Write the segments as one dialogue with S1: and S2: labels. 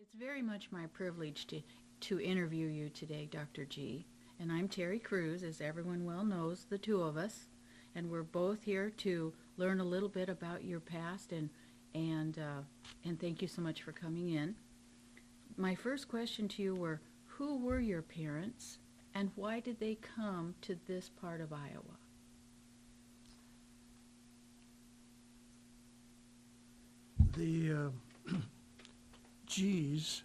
S1: It's very much my privilege to interview you today, Dr. G. And I'm Terri Kruse, as everyone well knows, the two of us. And we're both here to learn a little bit about your past, and thank you so much for coming in. My first question to you were, who were your parents, and why did they come to this part of Iowa?
S2: The G's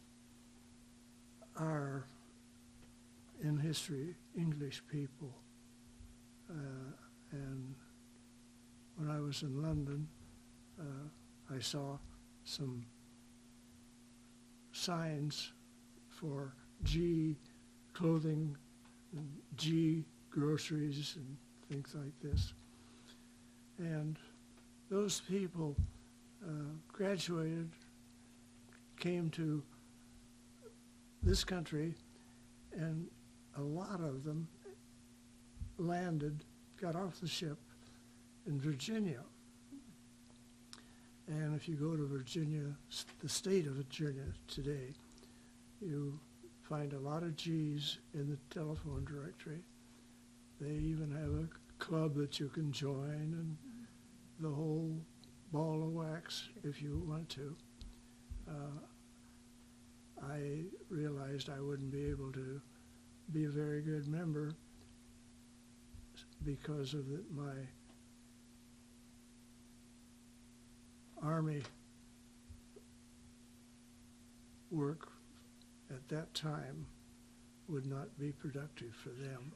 S2: are, in history, English people. And when I was in London, I saw some signs for G clothing and G groceries and things like this. And those people graduated, came to this country, and a lot of them landed, got off the ship in Virginia. And if you go to Virginia, the state of Virginia today, you find a lot of G's in the telephone directory. They even have a club that you can join, and the whole ball of wax if you want to. I realized I wouldn't be able to be a very good member because of my Army work at that time would not be productive for them.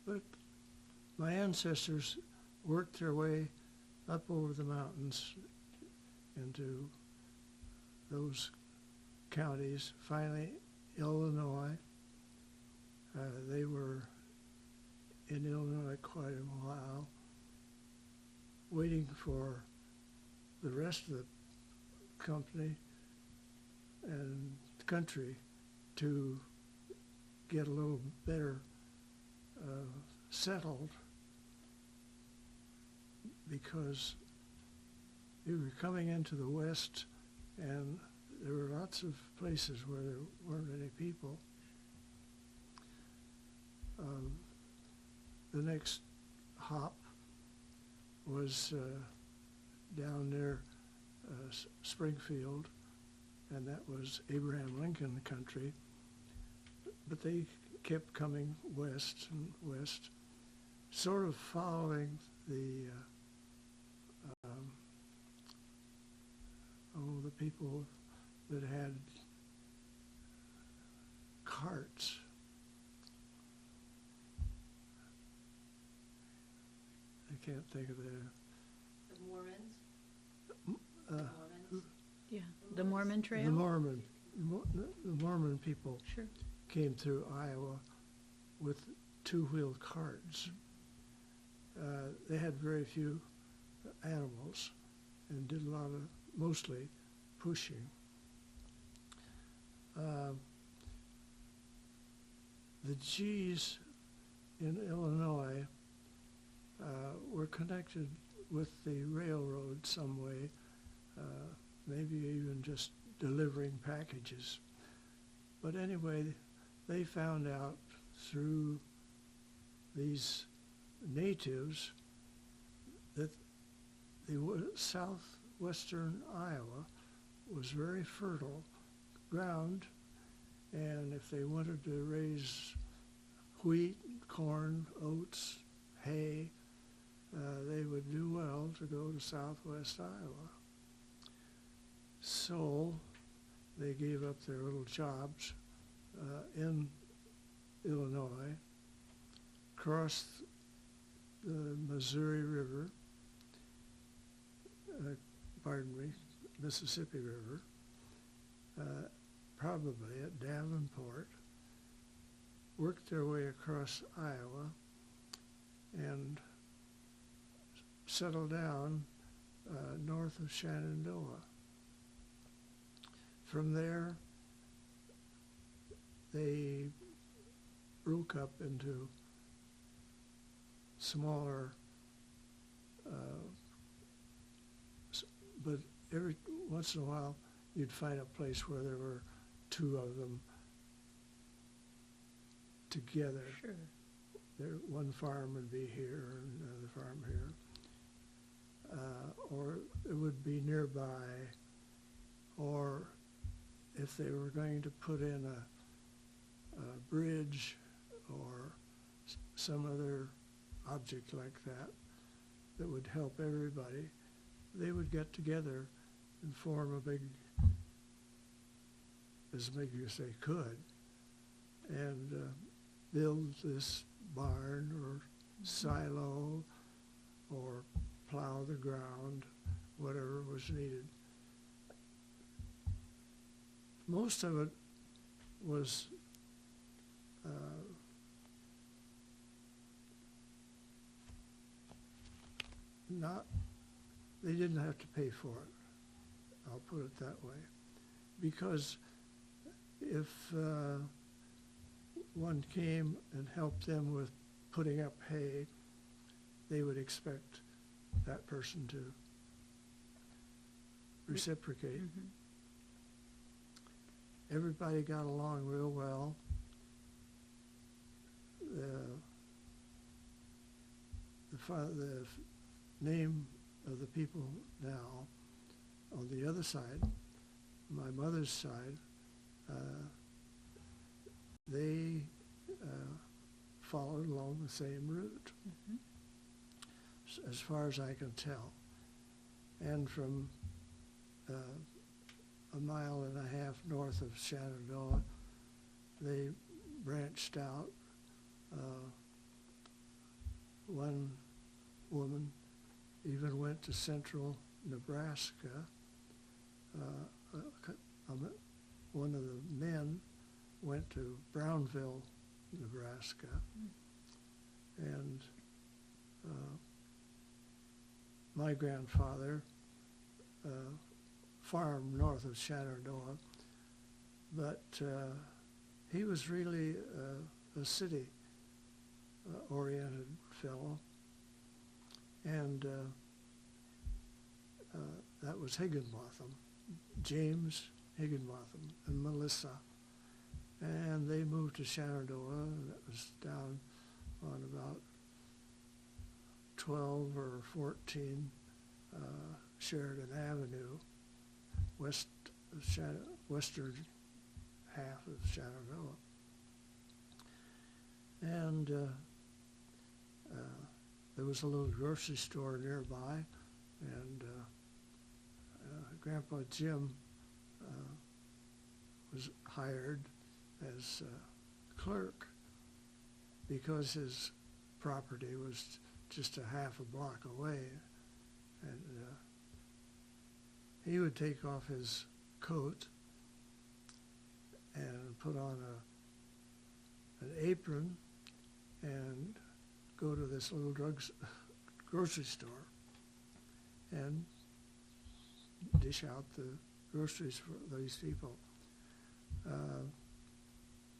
S2: But my ancestors worked their way up over the mountains into those counties, finally Illinois. They were in Illinois quite a while, waiting for the rest of the company and the country to get a little better settled, because we were coming into the West and there were lots of places where there weren't any people. The next hop was down near Springfield, and that was Abraham Lincoln country. But they kept coming west and west, sort of following the people that had carts. I can't think of
S3: The Mormons?
S1: Yeah, the Mormon Trail?
S2: the Mormon people
S1: Sure.
S2: came through Iowa with two-wheeled carts. They had very few animals and did a lot of, mostly, pushing. The G's in Illinois were connected with the railroad some way, maybe even just delivering packages. But anyway, they found out through these natives that the southwestern Iowa was very fertile ground, and if they wanted to raise wheat, corn, oats, hay, they would do well to go to southwest Iowa. So they gave up their little jobs in Illinois, crossed the Missouri River, Mississippi River, probably at Davenport, worked their way across Iowa and settled down north of Shenandoah. From there, they broke up into smaller, but every once in a while you'd find a place where there were two of them together.
S1: Sure.
S2: One farm would be here and another farm here. Or it would be nearby, or if they were going to put in a bridge or some other object like that that would help everybody, they would get together and form a big, as big as they could, and build this barn or silo or plow the ground, whatever was needed. Most of it was they didn't have to pay for it, I'll put it that way, because if one came and helped them with putting up hay, they would expect that person to reciprocate.
S1: Mm-hmm.
S2: Everybody got along real well. The name of the people now on the other side, my mother's side, they followed along the same route, as far as I can tell. And from a mile and a half north of Shenandoah, they branched out. One woman even went to central Nebraska. One of the men went to Brownville, Nebraska, and my grandfather farmed north of Shenandoah, but he was really a city-oriented fellow, and that was Higginbotham, James Higginbotham and Melissa, and they moved to Shenandoah, and it was down on about 12 or 14 Sheridan Avenue, western half of Shenandoah. And there was a little grocery store nearby, and Grandpa Jim was hired as clerk because his property was just a half a block away, and he would take off his coat and put on an apron and go to this little grocery store and dish out the groceries for these people.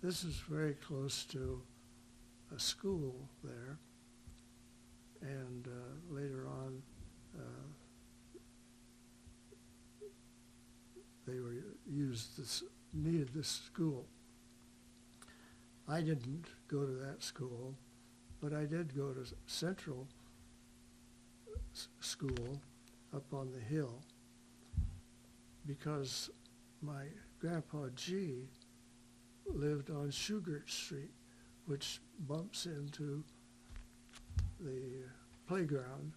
S2: This is very close to a school there, and later on they were needed this school. I didn't go to that school, but I did go to Central School up on the hill, because my Grandpa G lived on Shugart Street, which bumps into the playground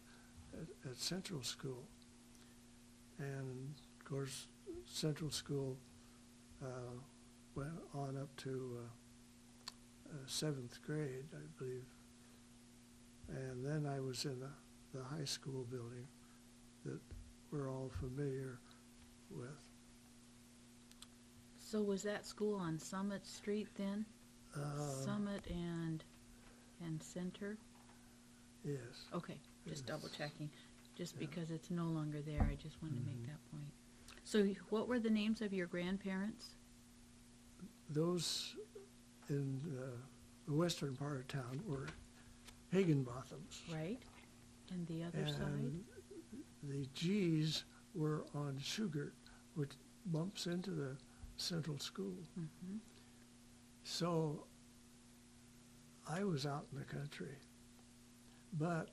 S2: at Central School. And of course, Central School went on up to 7th grade, I believe. And then I was in the high school building that we're all familiar with.
S1: So was that school on Summit Street then? Summit and Center?
S2: Yes.
S1: Okay, just
S2: Yes.
S1: double checking. Just
S2: Yeah.
S1: because it's no longer there, I just wanted to make that point. So what were the names of your grandparents?
S2: Those in the western part of town were Higginbothams.
S1: Right? And the other side?
S2: And the G's were on Shugart, which bumps into the central school.
S1: Mm-hmm.
S2: So I was out in the country, but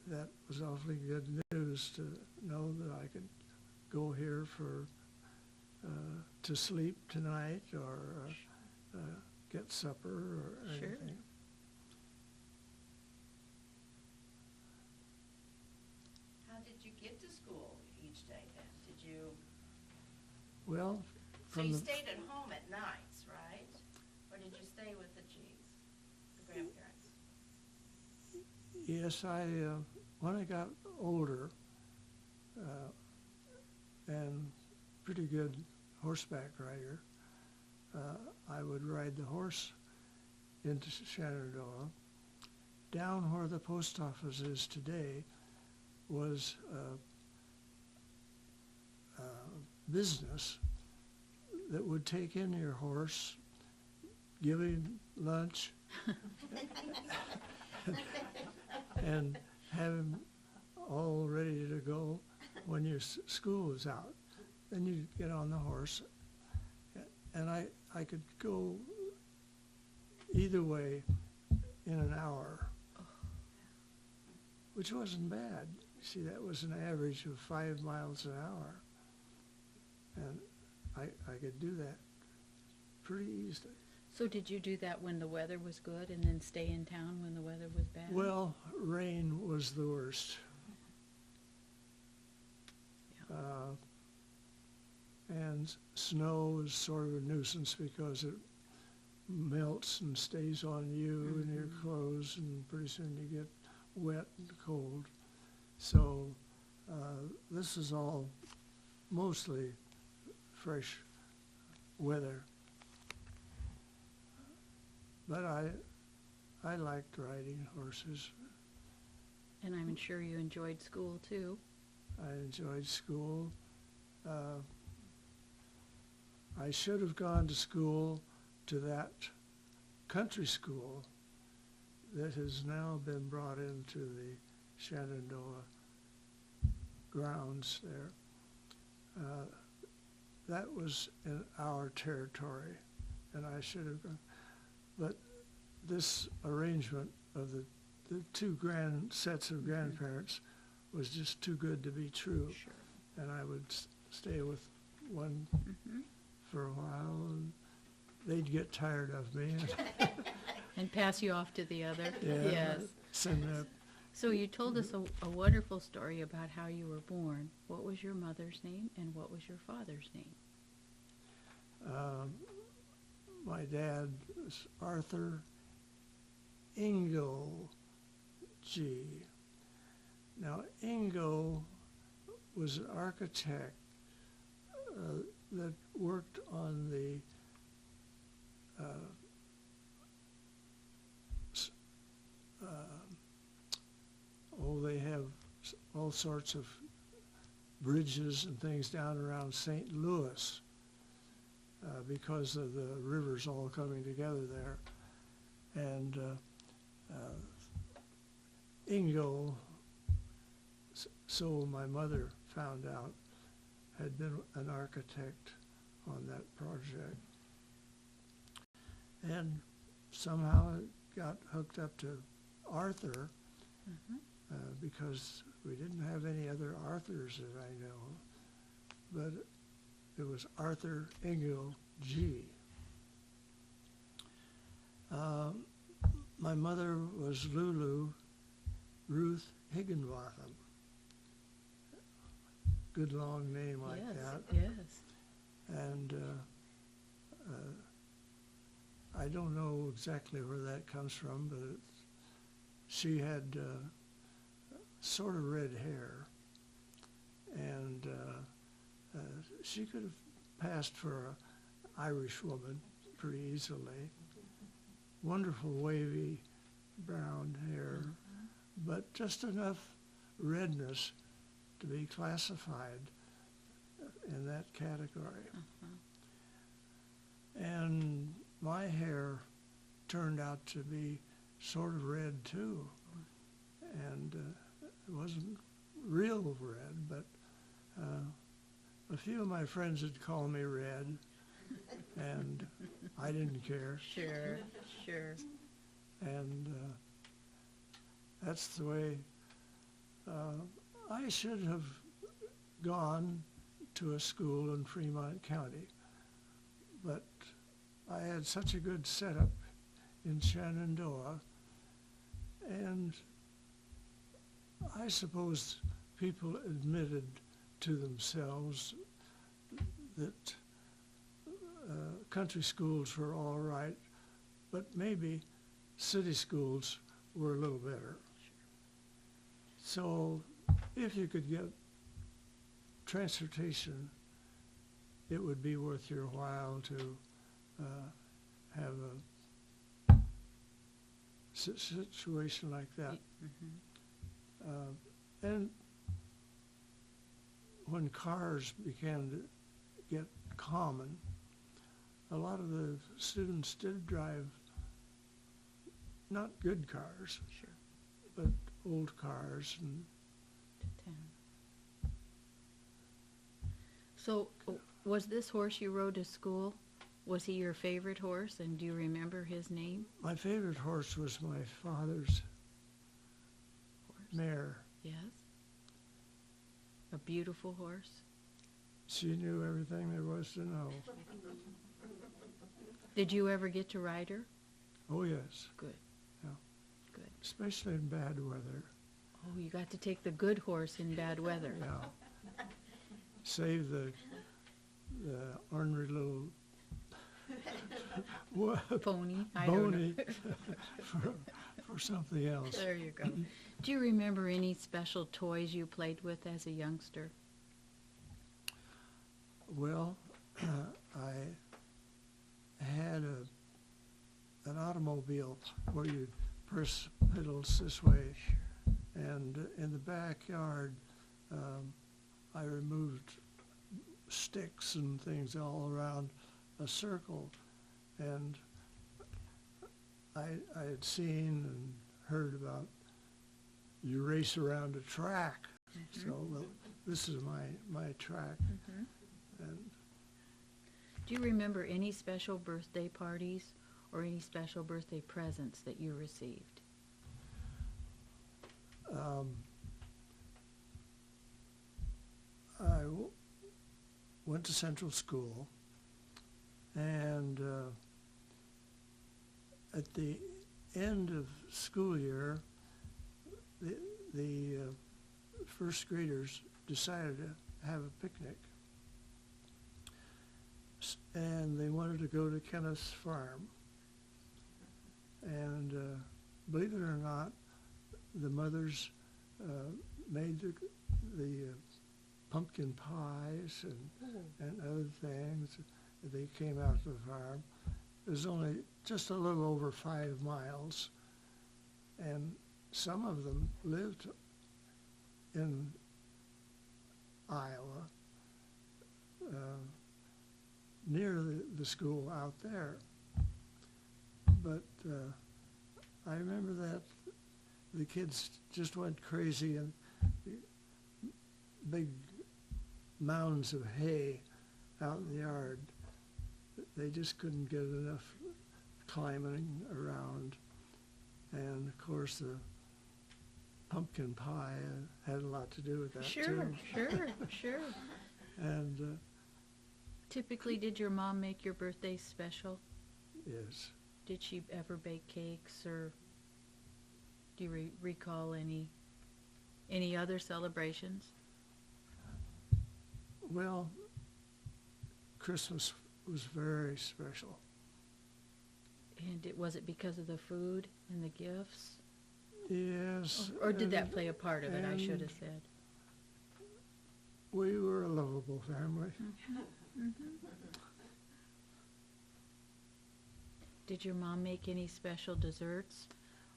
S2: that was awfully good news to know that I could go here for to sleep tonight or get supper or
S1: Sure.
S2: anything.
S3: How did you get to school each day then? Did you,
S2: Well,
S3: so
S2: from
S3: you
S2: the
S3: stayed at home at nights, right? Or did you stay with the G's, the grandparents?
S2: yes, when I got older and pretty good horseback rider, I would ride the horse into Shenandoah. Down where the post office is today was a business that would take in your horse, give him lunch, and have him all ready to go when your school was out. Then you'd get on the horse, and I could go either way in an hour, which wasn't bad. You see, that was an average of 5 miles an hour, and I could do that pretty easily.
S1: So did you do that when the weather was good and then stay in town when the weather was bad?
S2: Well, rain was the worst.
S1: Yeah.
S2: And snow is sort of a nuisance because it melts and stays on you and your clothes, and pretty soon you get wet and cold. So this is all mostly fresh weather. But I liked riding horses.
S1: And I'm sure you enjoyed school too.
S2: I enjoyed school. I should have gone to school, to that country school that has now been brought into the Shenandoah grounds there. That was in our territory, and I should have gone. But this arrangement of the two sets of grandparents was just too good to be true.
S1: Sure.
S2: And I would stay with one
S1: Mm-hmm.
S2: for a while, and they'd get tired of me.
S1: And pass you off to the other?
S2: Yeah,
S1: Yes.
S2: send me up.
S1: So you told us a wonderful story about how you were born. What was your mother's name and what was your father's name?
S2: My dad was Arthur Ingo G. Now, Ingo was an architect that worked on the they have all sorts of bridges and things down around St. Louis because of the rivers all coming together there. And Ingo, so my mother found out, had been an architect on that project. And somehow it got hooked up to Arthur
S1: Mm-hmm.
S2: because we didn't have any other Arthurs that I know, but it was Arthur Ingo G. My mother was Lulu Ruth Higginbotham. Good long name like
S1: Yes,
S2: that.
S1: yes.
S2: And I don't know exactly where that comes from, but she had sort of red hair, and she could have passed for an Irish woman pretty easily. Wonderful wavy brown hair, but just enough redness to be classified in that category. And my hair turned out to be sort of red too, and it wasn't real red, but a few of my friends would call me red, and I didn't care.
S1: Sure, sure.
S2: And that's the way I should have gone to a school in Fremont County, but I had such a good setup in Shenandoah, and I suppose people admitted to themselves that country schools were all right, but maybe city schools were a little better. So if you could get transportation, it would be worth your while to have a situation like that. And when cars began to get common, a lot of the students did drive not good cars,
S1: Sure.
S2: but old cars. And
S1: To town. So, was this horse you rode to school, was he your favorite horse, and do you remember his name?
S2: my favorite horse was my father's
S1: Horse.
S2: mare.
S1: Yes. A beautiful horse.
S2: She knew everything there was to know.
S1: Did you ever get to ride her?
S2: Oh, yes,
S1: Good.
S2: Yeah.
S1: Good.
S2: especially in bad weather.
S1: Oh, you got to take the good horse in bad weather.
S2: Yeah. Save the ornery little
S1: Pony. I don't
S2: bony
S1: know.
S2: for something else.
S1: There you go. Do you remember any special toys you played with as a youngster?
S2: Well, I had an automobile where you'd press pedals this way, and in the backyard, I removed sticks and things all around a circle, and I had seen and heard about you race around a track. So, well, this is my track. And
S1: Do you remember any special birthday parties or any special birthday presents that you received?
S2: I went to Central School, and at the end of school year, the first graders decided to have a picnic, and they wanted to go to Kenneth's farm. And believe it or not, the mothers made the pumpkin pies and other things. They came out to the farm. It was only just a little over 5 miles, and some of them lived in Iowa, near the school out there. But I remember that the kids just went crazy, and big mounds of hay out in the yard. They just couldn't get enough climbing around. And of course the pumpkin pie had a lot to do with that
S1: Sure,
S2: too.
S1: sure.
S2: And
S1: Typically, did your mom make your birthday special?
S2: yes,
S1: Did she ever bake cakes, or do you recall any other celebrations?
S2: well, Christmas was very special.
S1: And was it because of the food and the gifts?
S2: Yes.
S1: Or did that
S2: and-
S1: play a part of it, I should have
S2: and
S1: said.
S2: We were a lovable family.
S1: Did your mom make any special desserts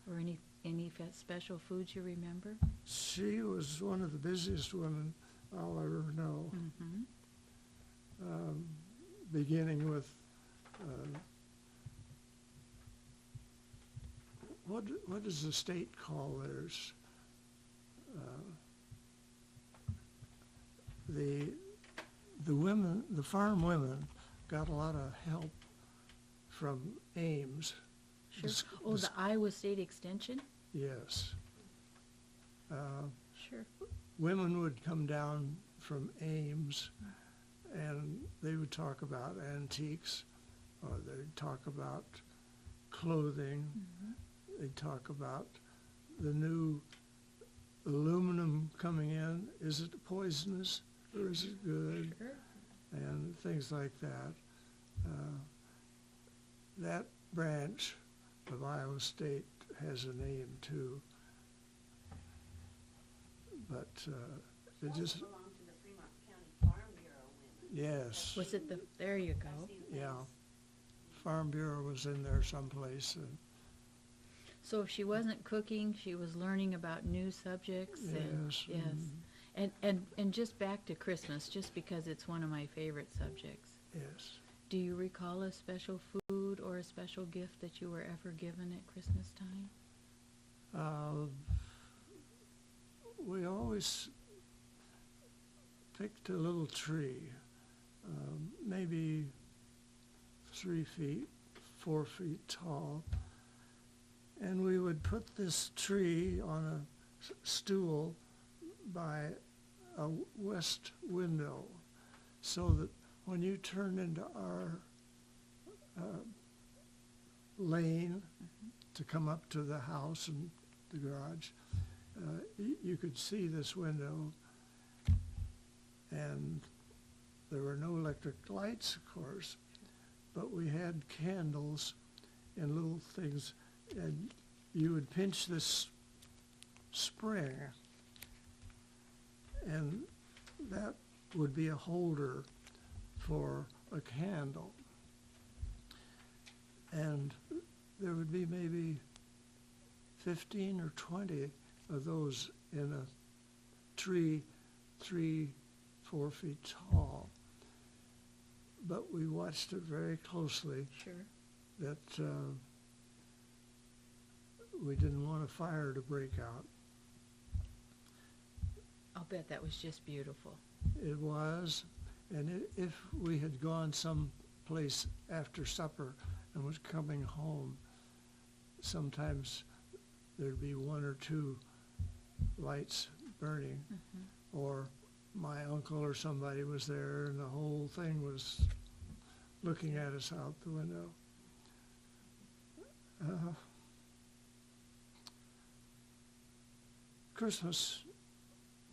S1: or any special foods you remember?
S2: She was one of the busiest women I'll ever know. Beginning with what does the state call theirs? The women, the farm women, got a lot of help from Ames.
S1: Sure. Oh, the Iowa State Extension?
S2: Yes.
S1: Sure.
S2: Women would come down from Ames and they would talk about antiques, or they'd talk about clothing. They'd talk about the new aluminum coming in. Is it poisonous or is it good?
S1: Sure.
S2: And things like that. That branch of Iowa State has a name too, but it just,
S3: belonged to the Fremont County Farm Bureau women.
S2: yes,
S1: Was it there you go.
S3: I've seen
S2: yeah.
S3: things.
S2: Farm Bureau was in there someplace, and
S1: So if she wasn't cooking, she was learning about new subjects.
S2: yes.
S1: Yes. And just back to Christmas, just because it's one of my favorite subjects.
S2: Yes.
S1: Do you recall a special food or a special gift that you were ever given at Christmas time?
S2: We always picked a little tree, maybe 3 feet, 4 feet tall, and we would put this tree on a stool by a west window, so that when you turned into our lane to come up to the house and the garage, you could see this window, and there were no electric lights, of course, but we had candles and little things, and you would pinch this spring, and that would be a holder for a candle. And there would be maybe 15 or 20 of those in a tree 3, 4 feet tall. But we watched it very closely
S1: Sure.
S2: that we didn't want a fire to break out.
S1: I'll bet that was just beautiful.
S2: It was, and if we had gone someplace after supper and was coming home, sometimes there'd be 1 or 2 lights burning, or my uncle or somebody was there and the whole thing was looking at us out the window. Christmas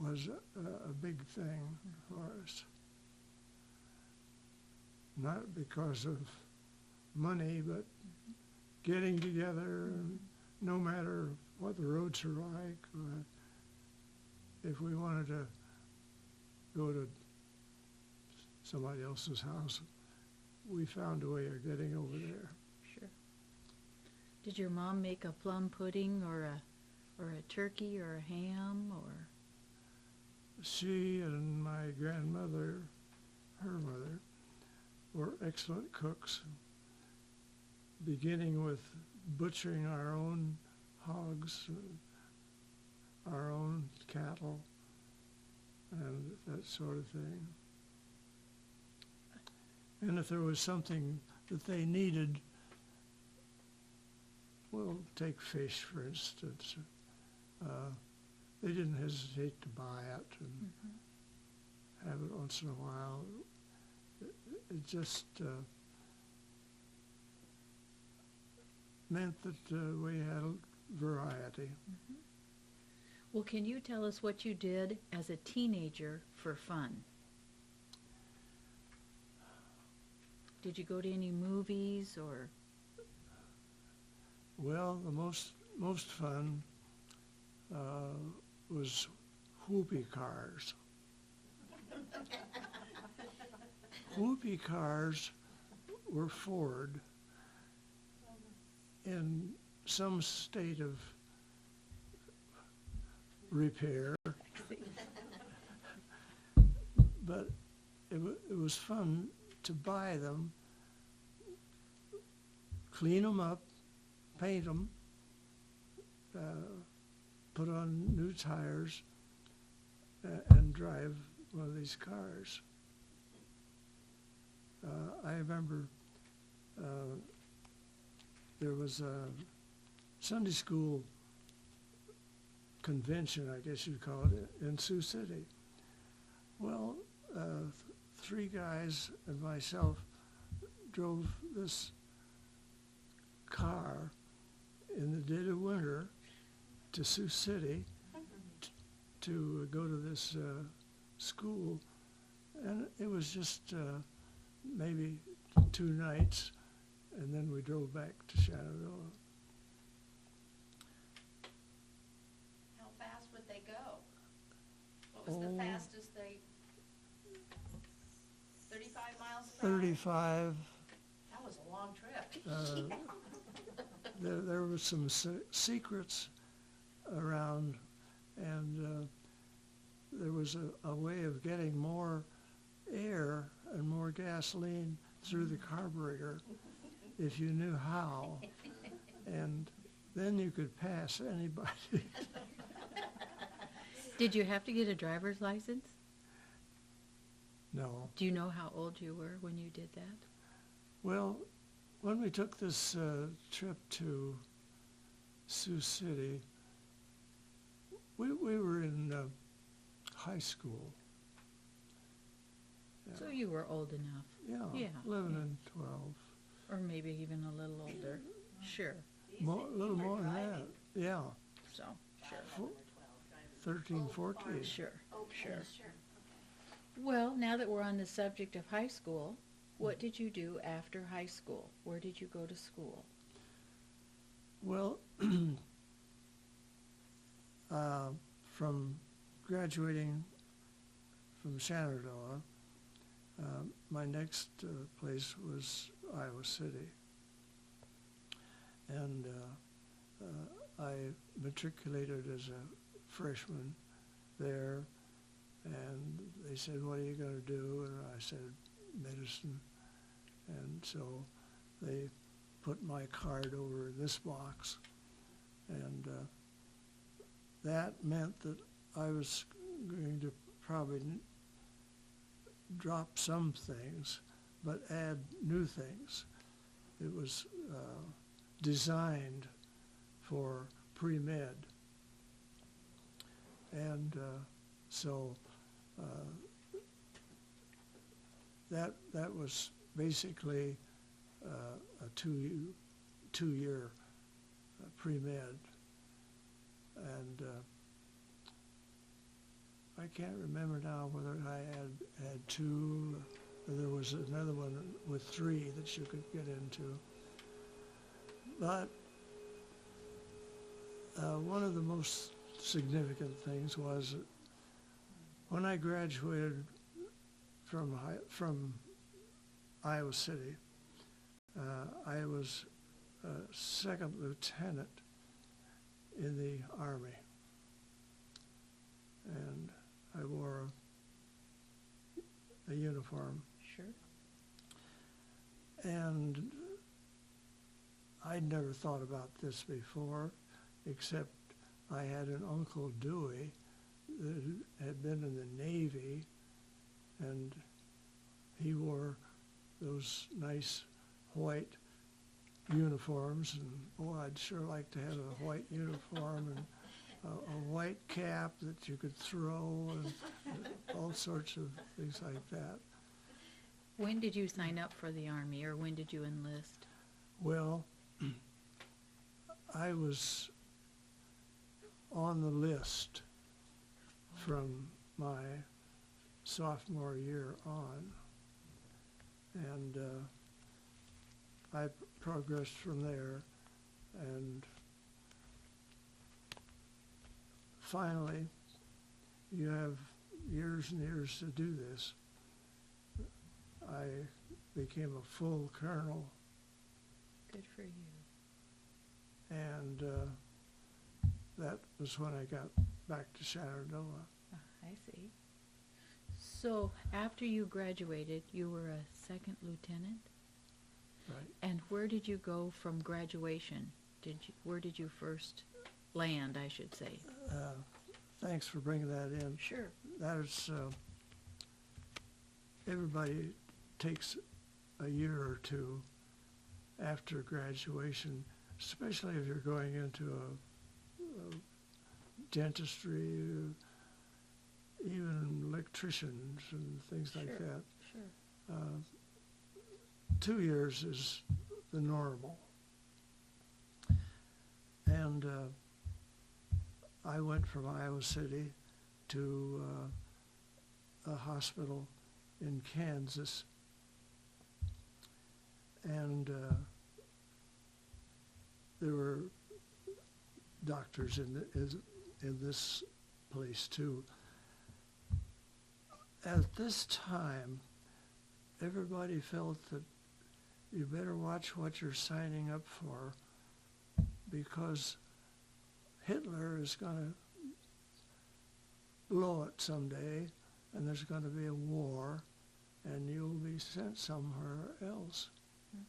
S2: was a big thing for us. Not because of money, but getting together, and no matter what the roads are like, or if we wanted to go to somebody else's house, we found a way of getting over there.
S1: Sure. Did your mom make a plum pudding or a turkey or a ham or?
S2: She and my grandmother, her mother, were excellent cooks, beginning with butchering our own hogs, our own cattle, and that sort of thing. And if there was something that they needed, well, take fish, for instance. They didn't hesitate to buy it and have it once in a while. It just meant that we had a variety.
S1: Well, can you tell us what you did as a teenager for fun? Did you go to any movies or?
S2: Well, the most fun was whoopee cars. Whoopee cars were Ford in some state of repair, but it was fun to buy them, clean them up, paint them, put on new tires, and drive one of these cars. I remember there was a Sunday school convention, I guess you'd call it, in Sioux City. Well, three guys and myself drove this car in the dead of winter to Sioux City to go to this school, and it was just maybe 2 nights, and then we drove back to Shenandoah.
S3: How fast would they go? What was the fastest they, 35 miles an hour?
S2: 35.
S3: That was a long trip.
S2: There were some secrets around, and there was a way of getting more air and more gasoline through the carburetor if you knew how, and then you could pass anybody.
S1: Did you have to get a driver's license?
S2: No.
S1: Do you know how old you were when you did that?
S2: Well, when we took this trip to Sioux City, we were in high school.
S1: So you were old enough.
S2: Yeah,
S1: Yeah,
S2: 11
S1: yeah.
S2: and 12.
S1: Or maybe even a little older. Sure.
S2: A little more than that. Yeah,
S1: So, sure.
S2: 13, 14.
S1: Sure.
S3: Okay,
S1: Sure.
S3: sure.
S1: Well, now that we're on the subject of high school, what did you do after high school? Where did you go to school?
S2: Well, from graduating from Shenandoah, my next place was Iowa City. And I matriculated as a freshman there, and they said, "What are you going to do?" And I said, "Medicine." And so they put my card over in this box, and that meant that I was going to probably drop some things, but add new things. It was designed for pre-med, and so that was basically a two-year pre-med, and I can't remember now whether I had 2. There was another one with 3 that you could get into. But one of the most significant things was that when I graduated from Iowa City, I was a 2nd lieutenant in the Army, and I wore a uniform.
S1: Sure.
S2: And I'd never thought about this before, except I had an Uncle Dewey that had been in the Navy, and he wore those nice white uniforms, and boy, I'd sure like to have a white uniform and a white cap that you could throw, and all sorts of things like that.
S1: When did you sign up for the Army, or when did you enlist?
S2: Well, I was on the list from my sophomore year on, and I progressed from there, and finally you have years and years to do this. I became a full colonel,
S1: Good for you.
S2: and that was when I got back to Shenandoah.
S1: I see. So after you graduated, you were a second lieutenant?
S2: Right.
S1: And where did you go from graduation? Where did you first land, I should say?
S2: Thanks for bringing that in.
S1: Sure.
S2: That is, everybody takes a year or two after graduation, especially if you're going into a dentistry, even electricians and things like
S1: Sure,
S2: that.
S1: Sure.
S2: 2 years is the normal. And I went from Iowa City to a hospital in Kansas, and there were doctors in this place too. At this time, everybody felt that you better watch what you're signing up for, because Hitler is going to blow it someday, and there's going to be a war, and you'll be sent somewhere else.
S1: Hmm.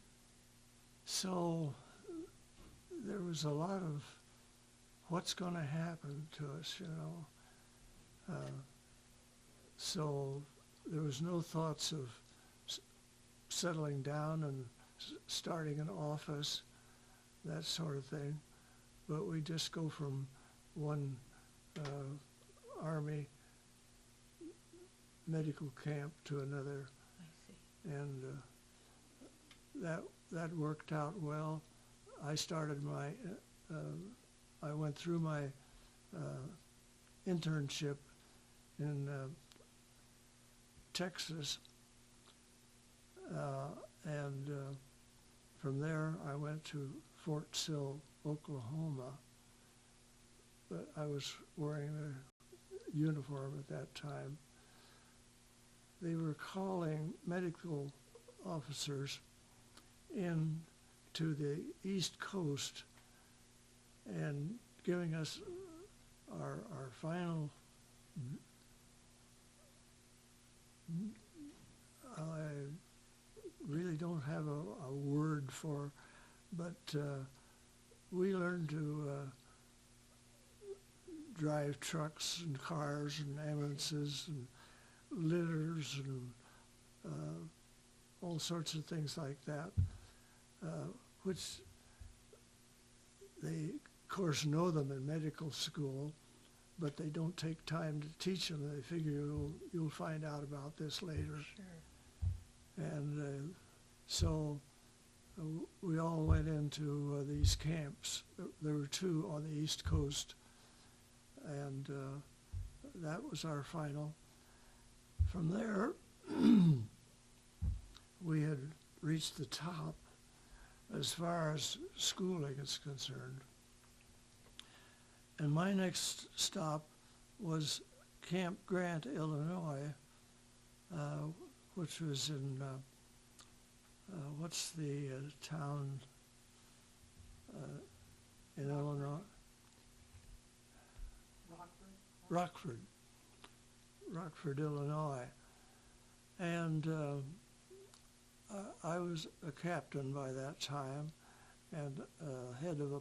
S2: So there was a lot of what's going to happen to us, you know. So there was no thoughts of settling down and starting an office, that sort of thing. But we just go from one Army medical camp to another,
S1: I see.
S2: and that worked out well. I started my, I went through my internship in Texas, and from there I went to Fort Sill, Oklahoma, but I was wearing a uniform at that time. They were calling medical officers in to the East Coast and giving us our final, I really don't have a word for, but we learned to drive trucks and cars and ambulances and litters and all sorts of things like that, which they, of course, know them in medical school, but they don't take time to teach them. They figure you'll find out about this later.
S1: Sure.
S2: And so we all went into these camps. There were 2 on the East Coast, and that was our final. From there, we had reached the top as far as schooling is concerned. And my next stop was Camp Grant, Illinois, which was in, what's the town in Illinois? Rockford, Illinois. And I was a captain by that time, and head of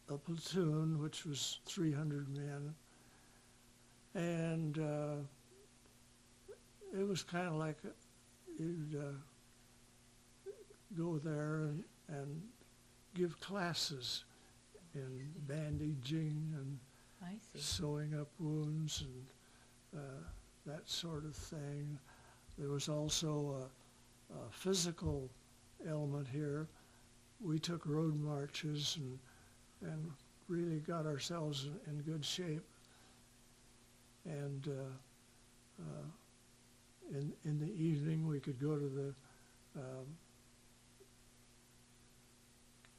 S2: a platoon, which was 300 men. And it was kind of like you'd go there and give classes in bandaging and
S1: I see.
S2: sewing up wounds and that sort of thing. There was also a physical element here. We took road marches and really got ourselves in good shape. And in the evening, we could go to the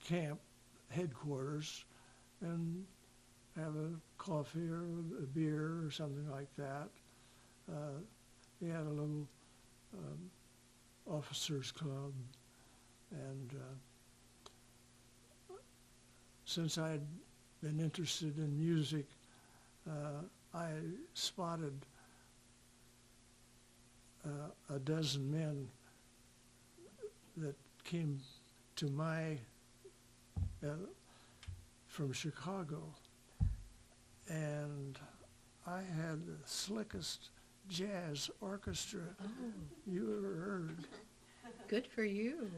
S2: camp headquarters and have a coffee or a beer or something like that. They had a little officers club, and since I'd been interested in music, I spotted a dozen men that came to my from Chicago, and I had the slickest jazz orchestra you ever heard.
S1: Good for you.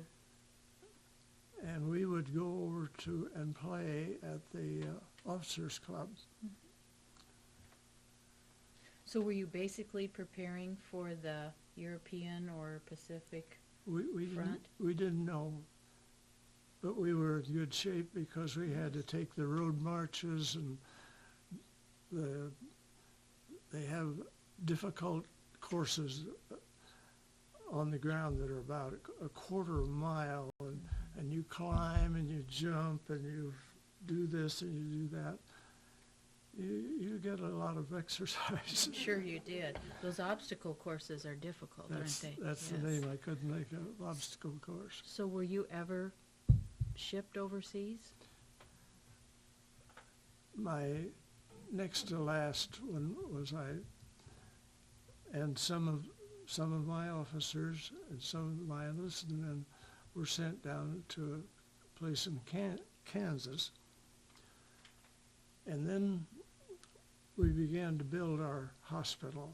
S2: And we would go over to and play at the officers club.
S1: So were you basically preparing for the European or Pacific front?
S2: We didn't know, but we were in good shape because we had to take the road marches, and they have difficult courses on the ground that are about a quarter of a mile, and you climb and you jump and you do this and you do that. You get a lot of exercise.
S1: Sure you did. Those obstacle courses are difficult, aren't they?
S2: That's
S1: Yes.
S2: the name. I couldn't make an obstacle course.
S1: So were you ever shipped overseas?
S2: My next to last one was and some of my officers and some of my enlisted men were sent down to a place in Kansas. And then we began to build our hospital.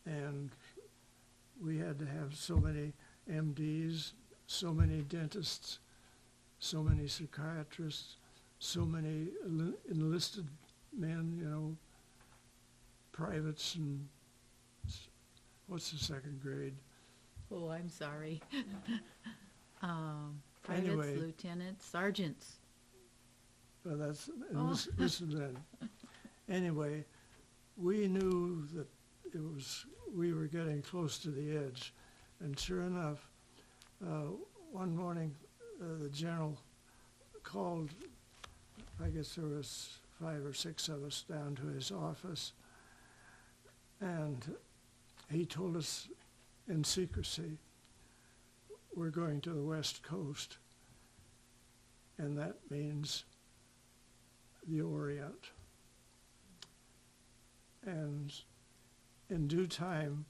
S2: And we had to have so many MDs, so many dentists, so many psychiatrists, so many enlisted men, privates and what's the second grade?
S1: Oh, I'm sorry. Privates,
S2: Anyway.
S1: lieutenants, sergeants.
S2: Well, that's
S1: Oh.
S2: listen then. Anyway, we knew that we were getting close to the edge, and sure enough, one morning the general called. I guess there was 5 or 6 of us down to his office, and he told us in secrecy, we're going to the West Coast, and that means the Orient. And in due time,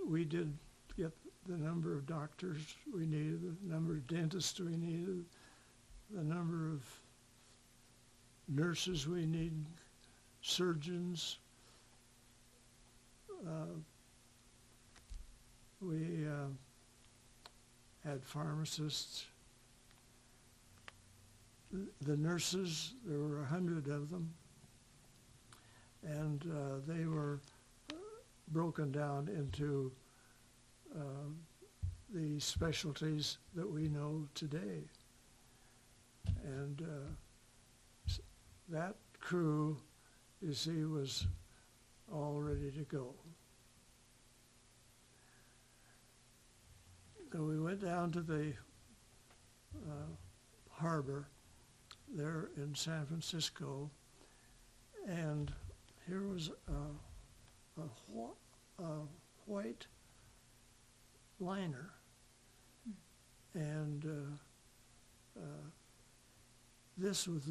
S2: we did get the number of doctors we needed, the number of dentists we needed, the number of nurses we need, surgeons. We had pharmacists. The nurses, there were 100 of them, and they were broken down into the specialties that we know today. And that crew, you see, was all ready to go. So we went down to the harbor there in San Francisco, and here was a white liner, and this was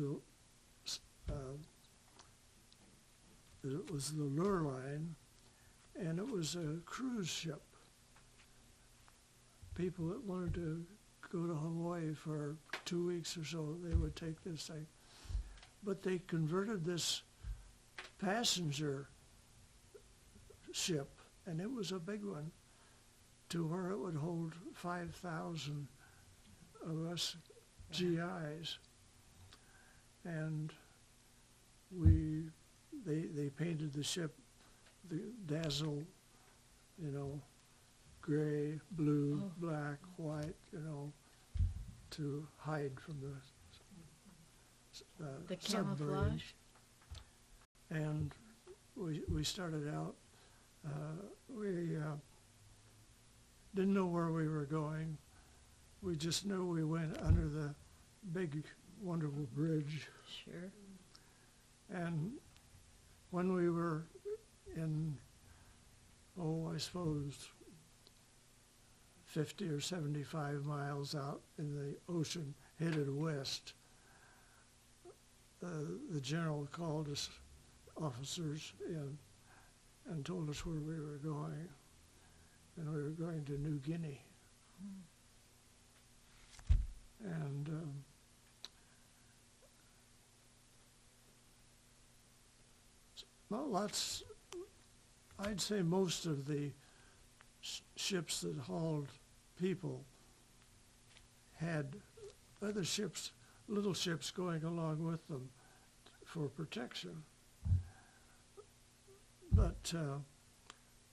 S2: the lure line, and it was a cruise ship. People that wanted to go to Hawaii for 2 weeks or so, they would take this thing. But they converted this passenger ship, and it was a big one, to where it would hold 5,000 of us GIs. And they painted the ship the dazzle, gray, blue, black, white, to hide from
S1: The
S2: submarines.
S1: camouflage?
S2: And we started out, we didn't know where we were going. We just knew we went under the big, wonderful bridge.
S1: Sure.
S2: And when we were in, I suppose 50 or 75 miles out in the ocean, headed west. The general called us officers in and told us where we were going, and we were going to New Guinea. And I'd say most of the ships that hauled people had other ships, little ships going along with them for protection. But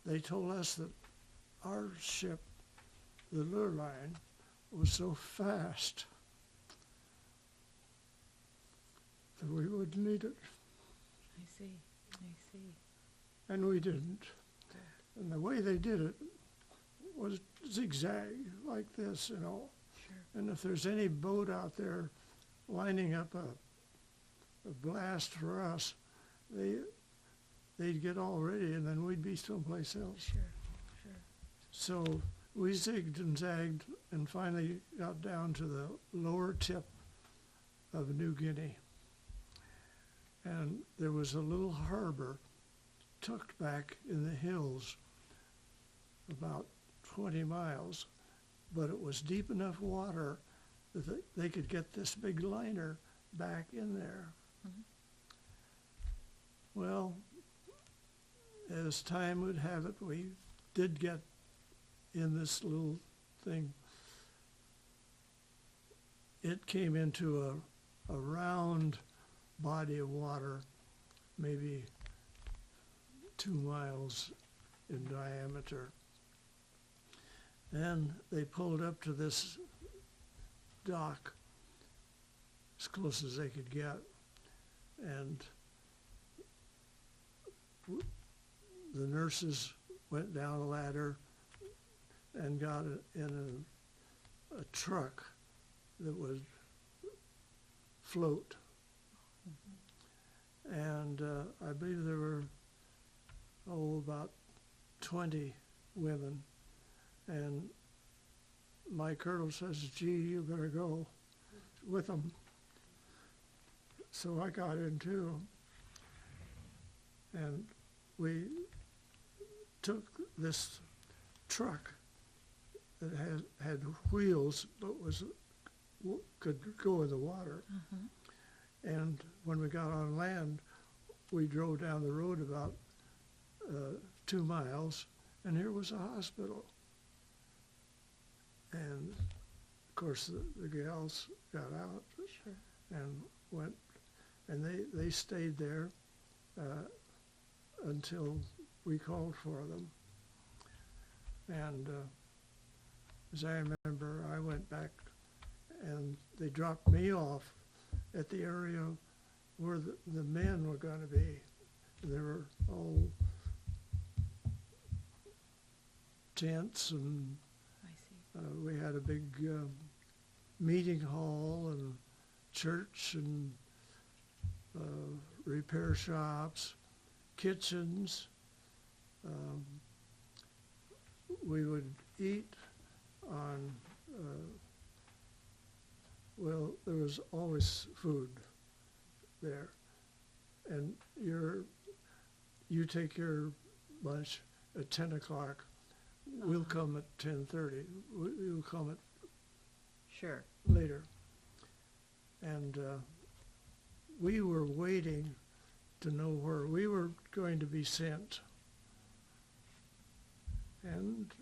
S2: they told us that our ship, the lure line, was so fast that we wouldn't need it.
S1: I see.
S2: And we didn't. And the way they did it was zigzag, like this, you know.
S1: Sure.
S2: And if there's any boat out there lining up a blast for us, they'd get all ready, and then we'd be someplace else.
S1: Sure.
S2: So we zigged and zagged and finally got down to the lower tip of New Guinea. And there was a little harbor tucked back in the hills about 20 miles, but it was deep enough water that they could get this big liner back in there.
S1: Mhm.
S2: Well, as time would have it, we did get in this little thing. It came into a round body of water, maybe 2 miles in diameter. And they pulled up to this dock as close as they could get. And the nurses went down a ladder and got in a truck that would float. And I believe there were, about 20 women. And my colonel says, gee, you better go with them. So I got in too. And we took this truck that had wheels but could go in the water. And when we got on land, we drove down the road about 2 miles, and here was a hospital. And of course the gals got out and went, and they stayed there until we called for them. And as I remember, I went back and they dropped me off at the area where the men were going to be. And there were all tents, and
S1: I see.
S2: we had a big meeting hall and church and repair shops, kitchens. We would eat on, there was always food there. And you take your lunch at 10 o'clock. We'll come at 10:30. We'll come at
S1: Sure.
S2: later. And we were waiting to know where we were going to be sent. And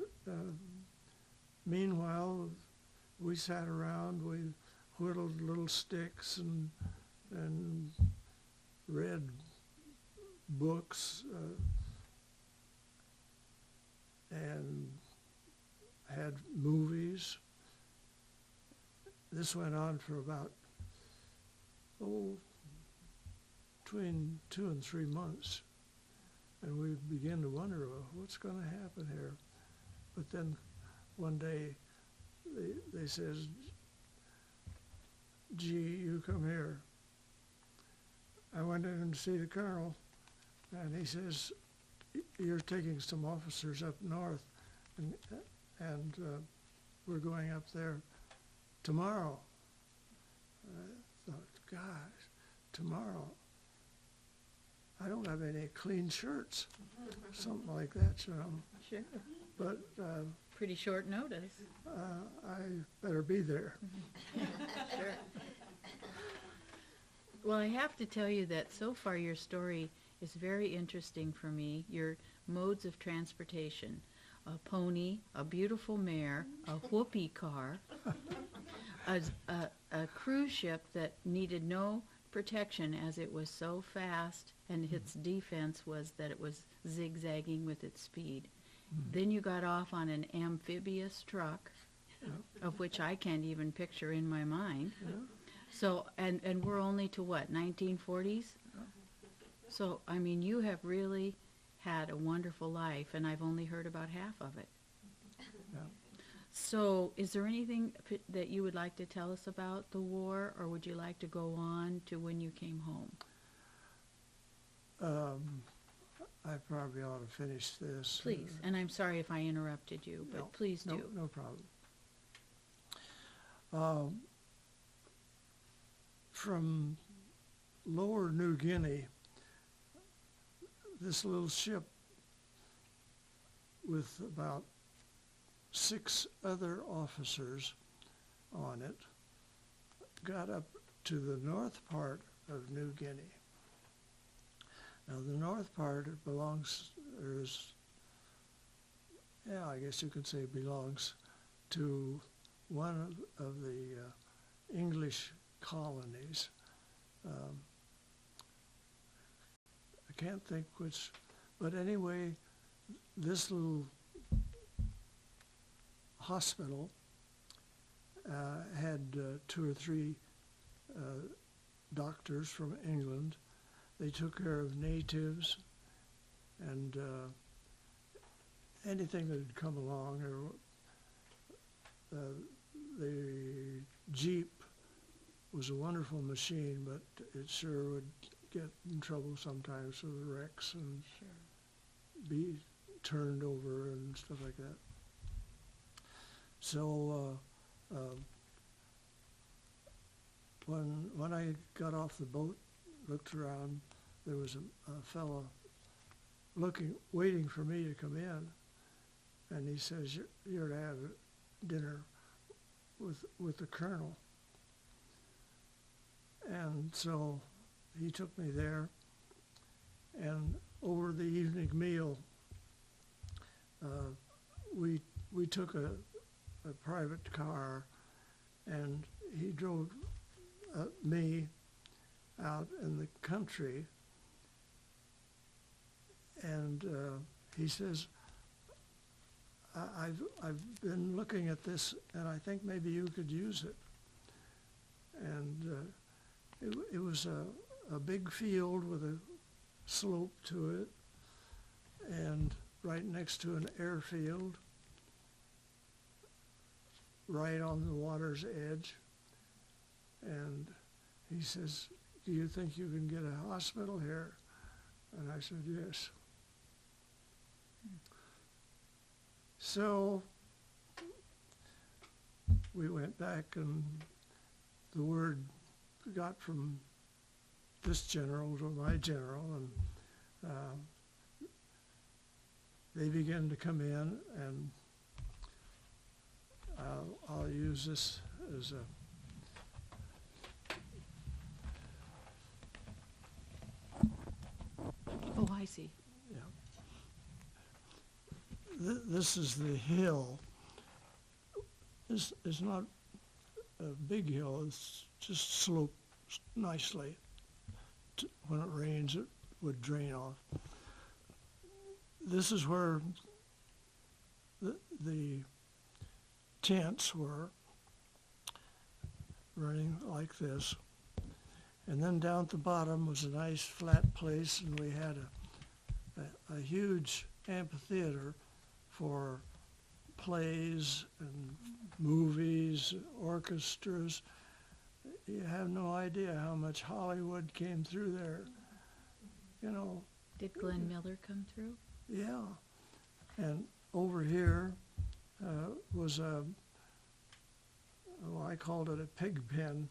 S2: meanwhile, we sat around, we whittled little sticks and read books and had movies. This went on for about, between 2 and 3 months. And we began to wonder, well, what's going to happen here? But then one day they says, gee, you come here. I went in to see the colonel, and he says, you're taking some officers up north, and we're going up there tomorrow. I thought, gosh, tomorrow. I don't have any clean shirts, something like that, you know.
S1: Sure.
S2: But
S1: Pretty short notice.
S2: I better be there.
S1: Sure. Well, I have to tell you that so far your story is very interesting for me. Your modes of transportation, a pony, a beautiful mare, a whoopee car, a cruise ship that needed no protection as it was so fast, and its defense was that it was zigzagging with its speed. Then you got off on an amphibious truck, of which I can't even picture in my mind.
S2: Yeah.
S1: So, and we're only to what, 1940s? So, I mean, you have really had a wonderful life, and I've only heard about half of it.
S2: Yeah.
S1: So, is there anything that you would like to tell us about the war, or would you like to go on to when you came home?
S2: I probably ought to finish this.
S1: Please, and I'm sorry if I interrupted you, but
S2: No,
S1: please do.
S2: No problem. From Lower New Guinea, this little ship with about 6 other officers on it got up to the north part of New Guinea. Now the north part belongs, I guess you could say belongs to one of the English colonies. I can't think which, but anyway, this little hospital had 2 or 3 doctors from England. They took care of natives and anything that had come along. The Jeep was a wonderful machine, but it sure would get in trouble sometimes with wrecks and be turned over and stuff like that. So when I got off the boat, looked around, there was a fellow waiting for me to come in, and he says, "You're to have dinner with the colonel." And so he took me there, and over the evening meal, we took a private car, and he drove me out in the country, and he says, I've been looking at this, and I think maybe you could use it. And it was a big field with a slope to it, and right next to an airfield, right on the water's edge. And he says, "Do you think you can get a hospital here?" And I said, "Yes." So we went back, and the word got from this general to my general, and they began to come in, and I'll use this as a
S1: Oh, I see.
S2: This is the hill. This is not a big hill, it's just sloped nicely. When it rains, it would drain off. This is where the tents were, running like this. And then down at the bottom was a nice flat place, and we had a huge amphitheater for plays and movies, orchestras. You have no idea how much Hollywood came through there. You know,
S1: Did Glenn Miller come through?
S2: Yeah, and over here was a, well, I called it a pig pen.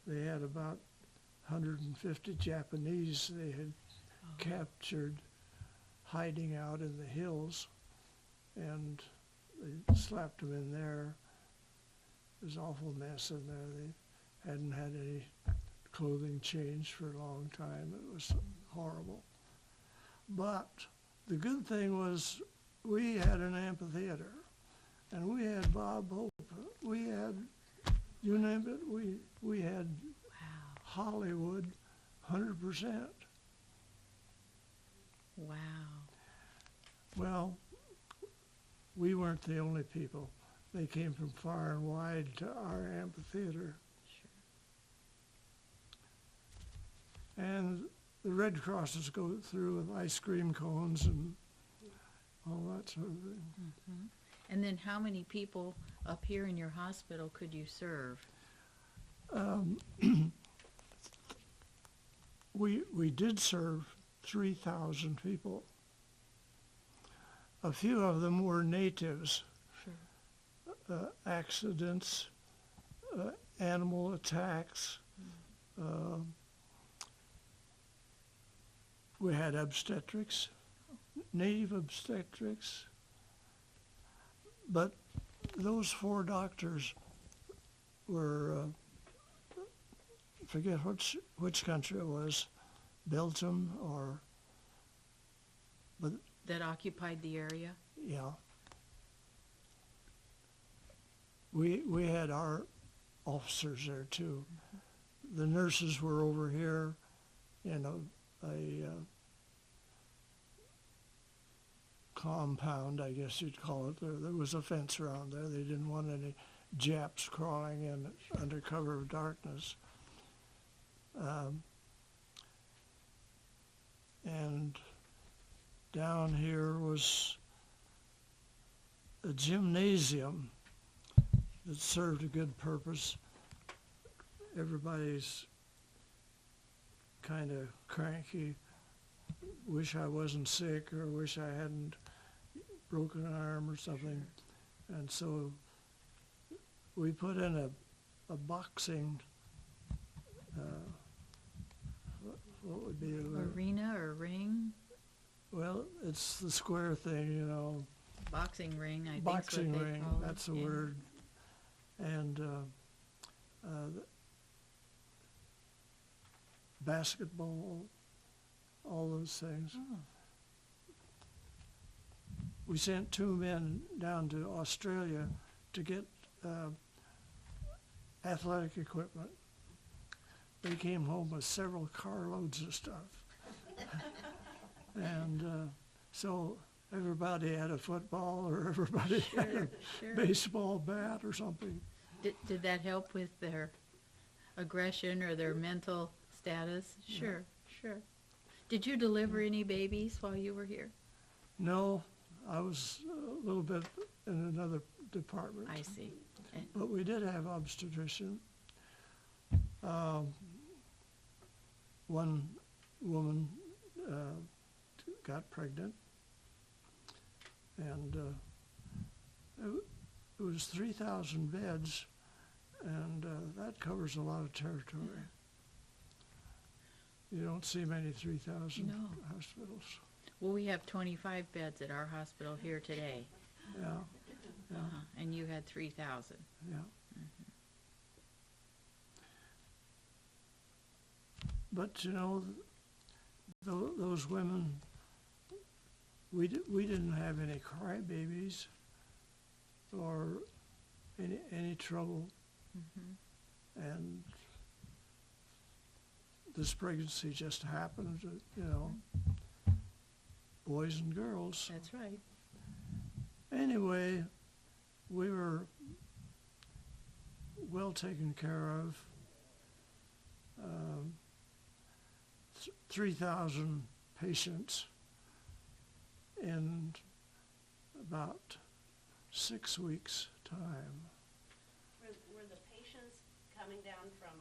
S2: They had about 150 Japanese they had captured hiding out in the hills, and they slapped them in there. It was an awful mess in there. They hadn't had any clothing changed for a long time. It was horrible. But the good thing was we had an amphitheater, and we had Bob Hope. We had, you name it, we had
S1: Wow.
S2: Hollywood 100%.
S1: Wow.
S2: Well, we weren't the only people. They came from far and wide to our amphitheater.
S1: Sure.
S2: And the Red Crosses go through with ice cream cones and all that sort of thing.
S1: Hmm. And then how many people up here in your hospital could you serve?
S2: We did serve 3,000 people. A few of them were natives.
S1: Sure.
S2: Accidents, animal attacks. We had obstetrics, native obstetrics. But those 4 doctors were, forget which country it was, Belgium or, but
S1: That occupied the area?
S2: yeah. We had our officers there too. The nurses were over here in a compound, I guess you'd call it. There was a fence around there. They didn't want any Japs crawling in under cover of darkness. And down here was a gymnasium that served a good purpose. Everybody's kind of cranky, wish I wasn't sick or wish I hadn't broken an arm or something. And so we put in a boxing, what would be
S1: Arena or ring?
S2: well, it's the square thing, you know.
S1: Boxing ring, I think
S2: Boxing
S1: what they
S2: ring,
S1: call it.
S2: that's the
S1: Yeah.
S2: word. And basketball, all those things.
S1: Oh,
S2: We sent 2 men down to Australia to get athletic equipment. They came home with several carloads of stuff. And so everybody had a football or everybody had a
S1: sure.
S2: baseball bat or something.
S1: Did that help with their aggression or their mental status? Sure, sure. Did you deliver any babies while you were here?
S2: No, I was a little bit in another department.
S1: I see.
S2: But we did have obstetrician. One woman got pregnant, and it was 3,000 beds, and that covers a lot of territory. You don't see many 3,000
S1: No.
S2: hospitals.
S1: Well, we have 25 beds at our hospital here today,
S2: Yeah, yeah,
S1: and you had 3,000.
S2: yeah. But you know, those women, we didn't have any crybabies or any trouble, and this pregnancy just happened. You know, boys and girls.
S1: That's right.
S2: Anyway, we were well taken care of. 3,000 patients in about 6 weeks' time.
S3: Were the patients coming down from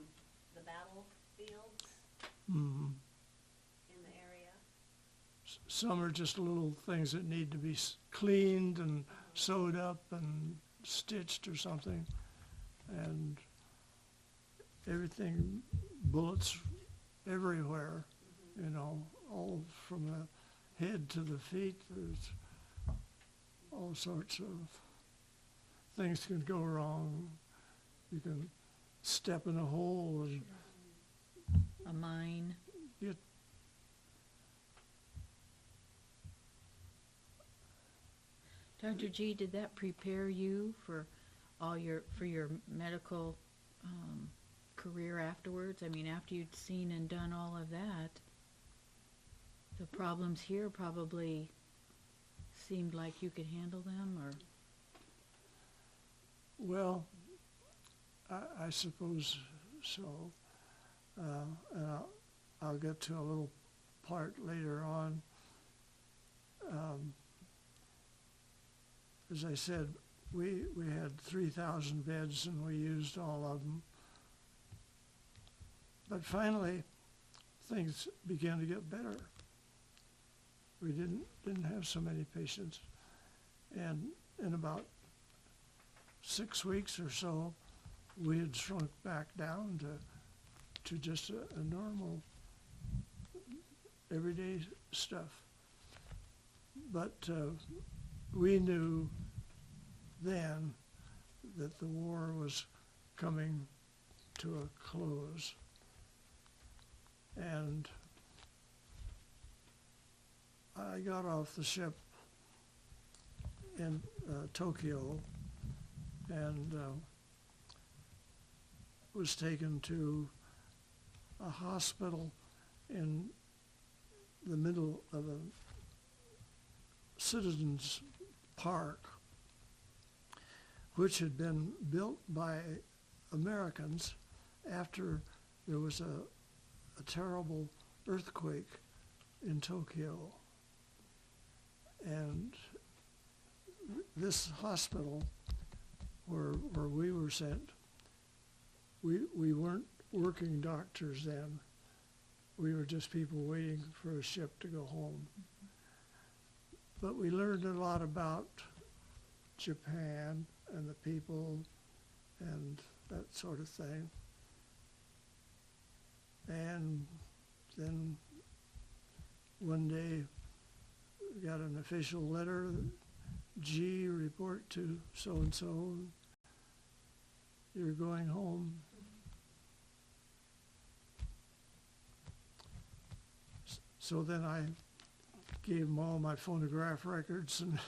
S3: the battlefields
S2: Mm,
S3: in the area?
S2: Some are just little things that need to be cleaned and sewed up and stitched or something. And everything, bullets everywhere, you know, all from the head to the feet. There's all sorts of things can go wrong. You can step in a hole and
S1: A mine.
S2: get
S1: Dr. G, did that prepare you for your medical career afterwards? I mean, after you'd seen and done all of that, the problems here probably seemed like you could handle them, or?
S2: well, I suppose so. And I'll get to a little part later on. As I said, we had 3,000 beds and we used all of them. But finally, things began to get better. We didn't have so many patients. And in about 6 weeks or so, we had shrunk back down to just a normal, everyday stuff. But we knew then that the war was coming to a close. And I got off the ship in Tokyo and was taken to a hospital in the middle of a citizens' park, which had been built by Americans after there was a terrible earthquake in Tokyo. And this hospital where we were sent, we weren't working doctors then. We were just people waiting for a ship to go home. But we learned a lot about Japan and the people and that sort of thing. And then one day we got an official letter, G, report to so-and-so, you're going home. So then I gave them all my phonograph records and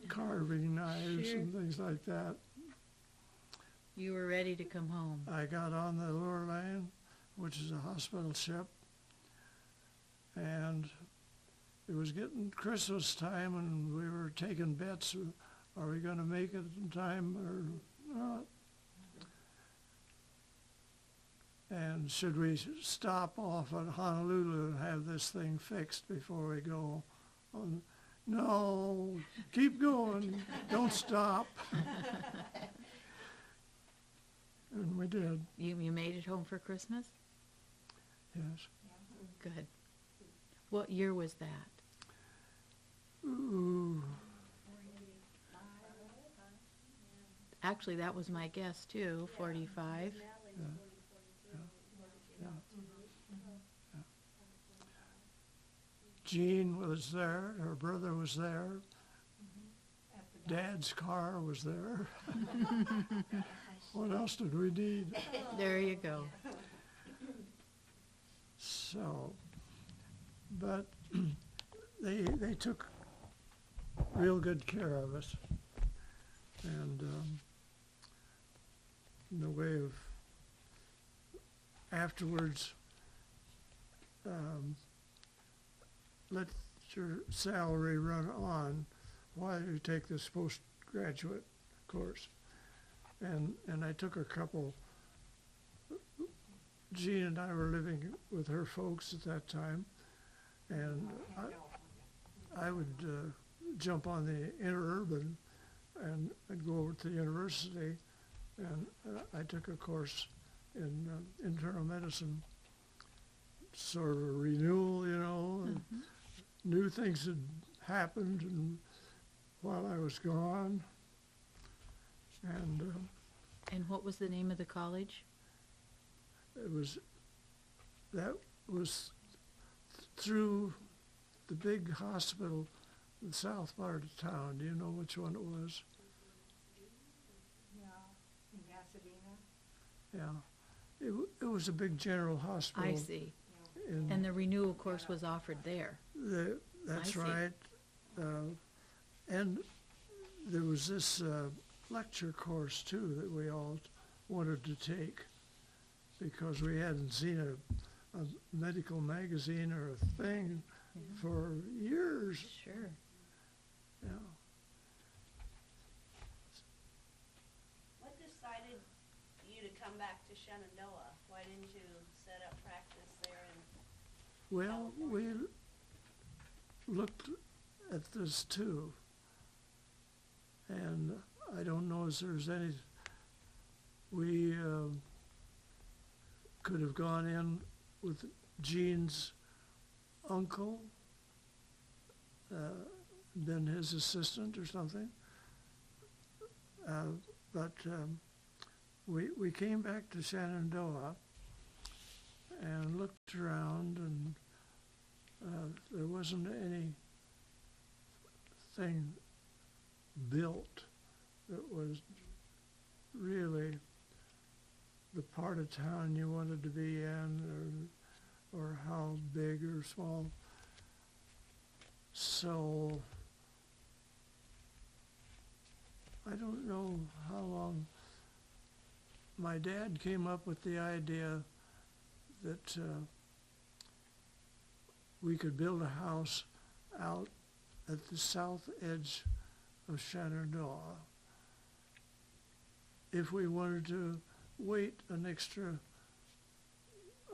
S2: carving knives
S1: Sure.
S2: and things like that.
S1: You were ready to come home.
S2: I got on the Lorraine, which is a hospital ship, and it was getting Christmas time, and we were taking bets. Are we going to make it in time or not? And should we stop off at Honolulu and have this thing fixed before we go on? No, keep going, don't stop. And we did,
S1: You made it home for Christmas?
S2: yes.
S1: Good. What year was that?
S2: Ooh,
S1: Actually, that was my guess too, 45.
S2: yeah. Jean was there, her brother was there, Dad's car was there. What else did we need?
S1: There you go.
S2: So, but they took real good care of us, and in the way of afterwards, let your salary run on while you take this postgraduate course. And I took a couple. Jean and I were living with her folks at that time, and I would jump on the interurban and go over to the university, and I took a course in internal medicine. sort of a renewal, you know, and new things had happened and while I was gone. And
S1: And what was the name of the college?
S2: that was through the big hospital in the south part of town. Do you know which one it was?
S4: Yeah, in Pasadena.
S2: Yeah. It was a big general hospital.
S1: I see.
S2: in
S1: And the renewal course was offered there.
S2: That's
S1: see.
S2: right. And there was this lecture course too that we all wanted to take because we hadn't seen a medical magazine or a thing for years.
S1: Sure.
S2: Yeah.
S3: What decided you to come back to Shenandoah? Why didn't you set up practice there in
S2: Well, we looked at this too, and I don't know if there's any. We could have gone in with Gene's uncle, been his assistant or something. But we came back to Shenandoah and looked around, and there wasn't anything built that was really the part of town you wanted to be in, or how big or small. So I don't know how long. My dad came up with the idea that we could build a house out at the south edge of Shenandoah if we wanted to wait an extra,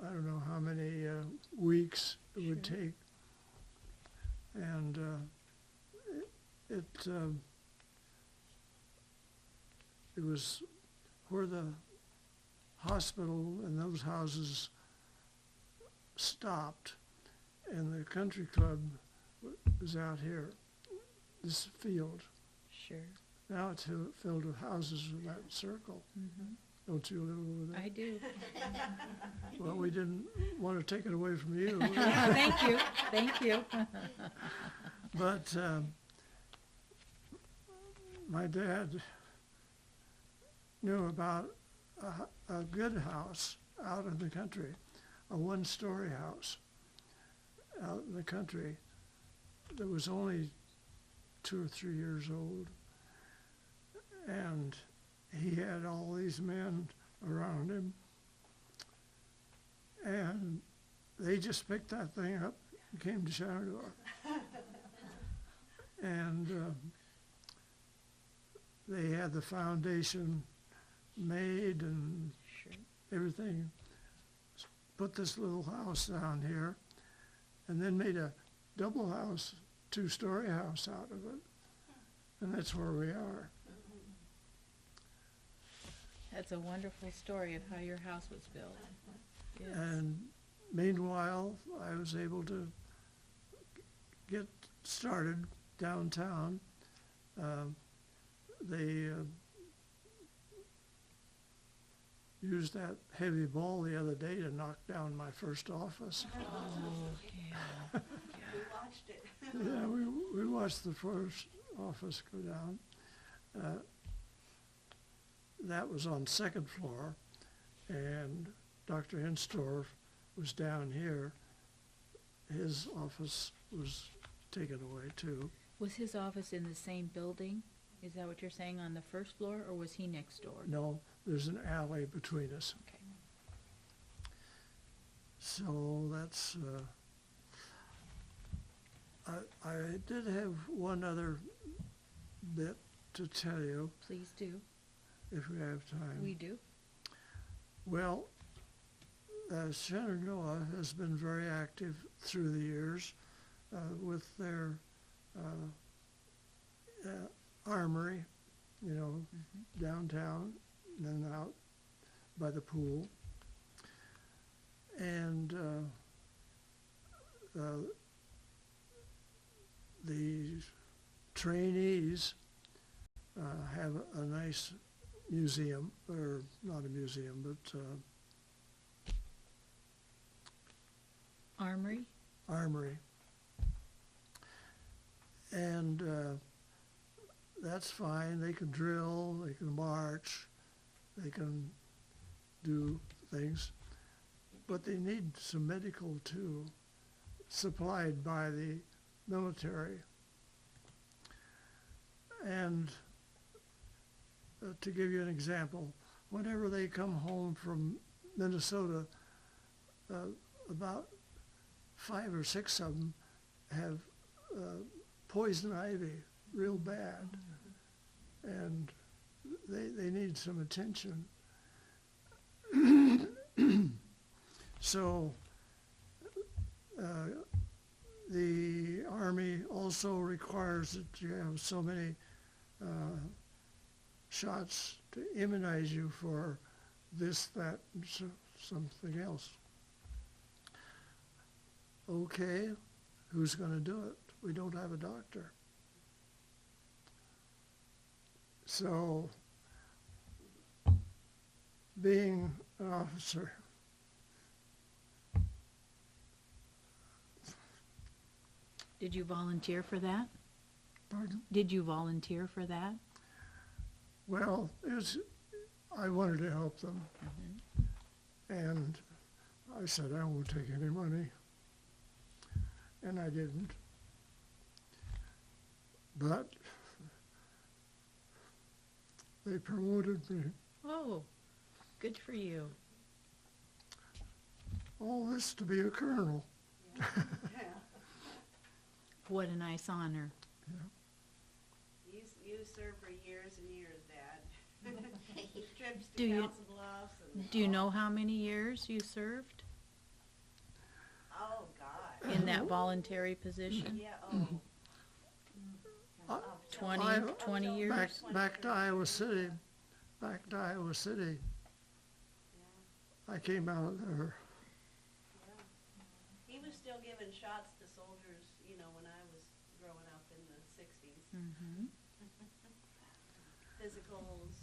S2: I don't know how many weeks it would take. And it was where the hospital and those houses stopped, and the country club was out here, this field.
S1: Sure.
S2: Now it's filled with houses in that circle.
S1: Mm-hmm.
S2: Don't you live over there?
S1: I do.
S2: Well, we didn't want to take it away from you.
S1: Thank you. Thank you.
S2: But my dad knew about a good house out in the country, a one-story house out in the country that was only 2 or 3 years old. And he had all these men around him. And they just picked that thing up and came to Shenandoah. And they had the foundation made and
S1: Sure.
S2: everything. Put this little house down here and then made a double house, 2-story house out of it. And that's where we are.
S1: That's a wonderful story of how your house was built. Yes.
S2: And meanwhile, I was able to get started downtown. They used that heavy ball the other day to knock down my first office.
S1: Oh, yeah.
S3: We watched it.
S2: Yeah, we watched the first office go down. That was on 2nd floor, and Dr. Henstorf was down here. His office was taken away too.
S1: Was his office in the same building? Is that what you're saying, on the first floor, or was he next door?
S2: No, there's an alley between us.
S1: Okay.
S2: So that's, I did have one other bit to tell you,
S1: Please do.
S2: if we have time.
S1: We do.
S2: Well, Shenandoah has been very active through the years with their armory, you know, downtown and then out by the pool. And the trainees have a nice museum, or not a museum, but
S1: Armory?
S2: armory. And that's fine. They can drill, they can march, they can do things. But they need some medical too, supplied by the military. And to give you an example, whenever they come home from Minnesota, about 5 or 6 of them have poison ivy real bad, and they need some attention. So the Army also requires that you have so many shots to immunize you for this, that, and something else. Okay, who's going to do it? We don't have a doctor. So, being an officer,
S1: Did you volunteer for that?
S2: pardon?
S1: Did you volunteer for that?
S2: Well, I wanted to help them, and I said I won't take any money, and I didn't. But they promoted me.
S1: Oh, good for you.
S2: All this to be a colonel.
S3: Yeah.
S1: What a nice honor.
S3: You served for years and years, Dad. Trips
S1: Do
S3: to
S1: you-
S3: Council Bluffs and.
S1: Do you know how many years you served
S3: Oh, God.
S1: in that voluntary position?
S3: Yeah, oh.
S2: I-
S1: 20,
S2: I-
S1: 20 years?
S2: Back to Iowa City.
S3: Yeah,
S2: I came out of there.
S3: yeah. He was still giving shots to soldiers, when I was growing up in the 60s.
S1: Mm-hmm.
S3: Physicals.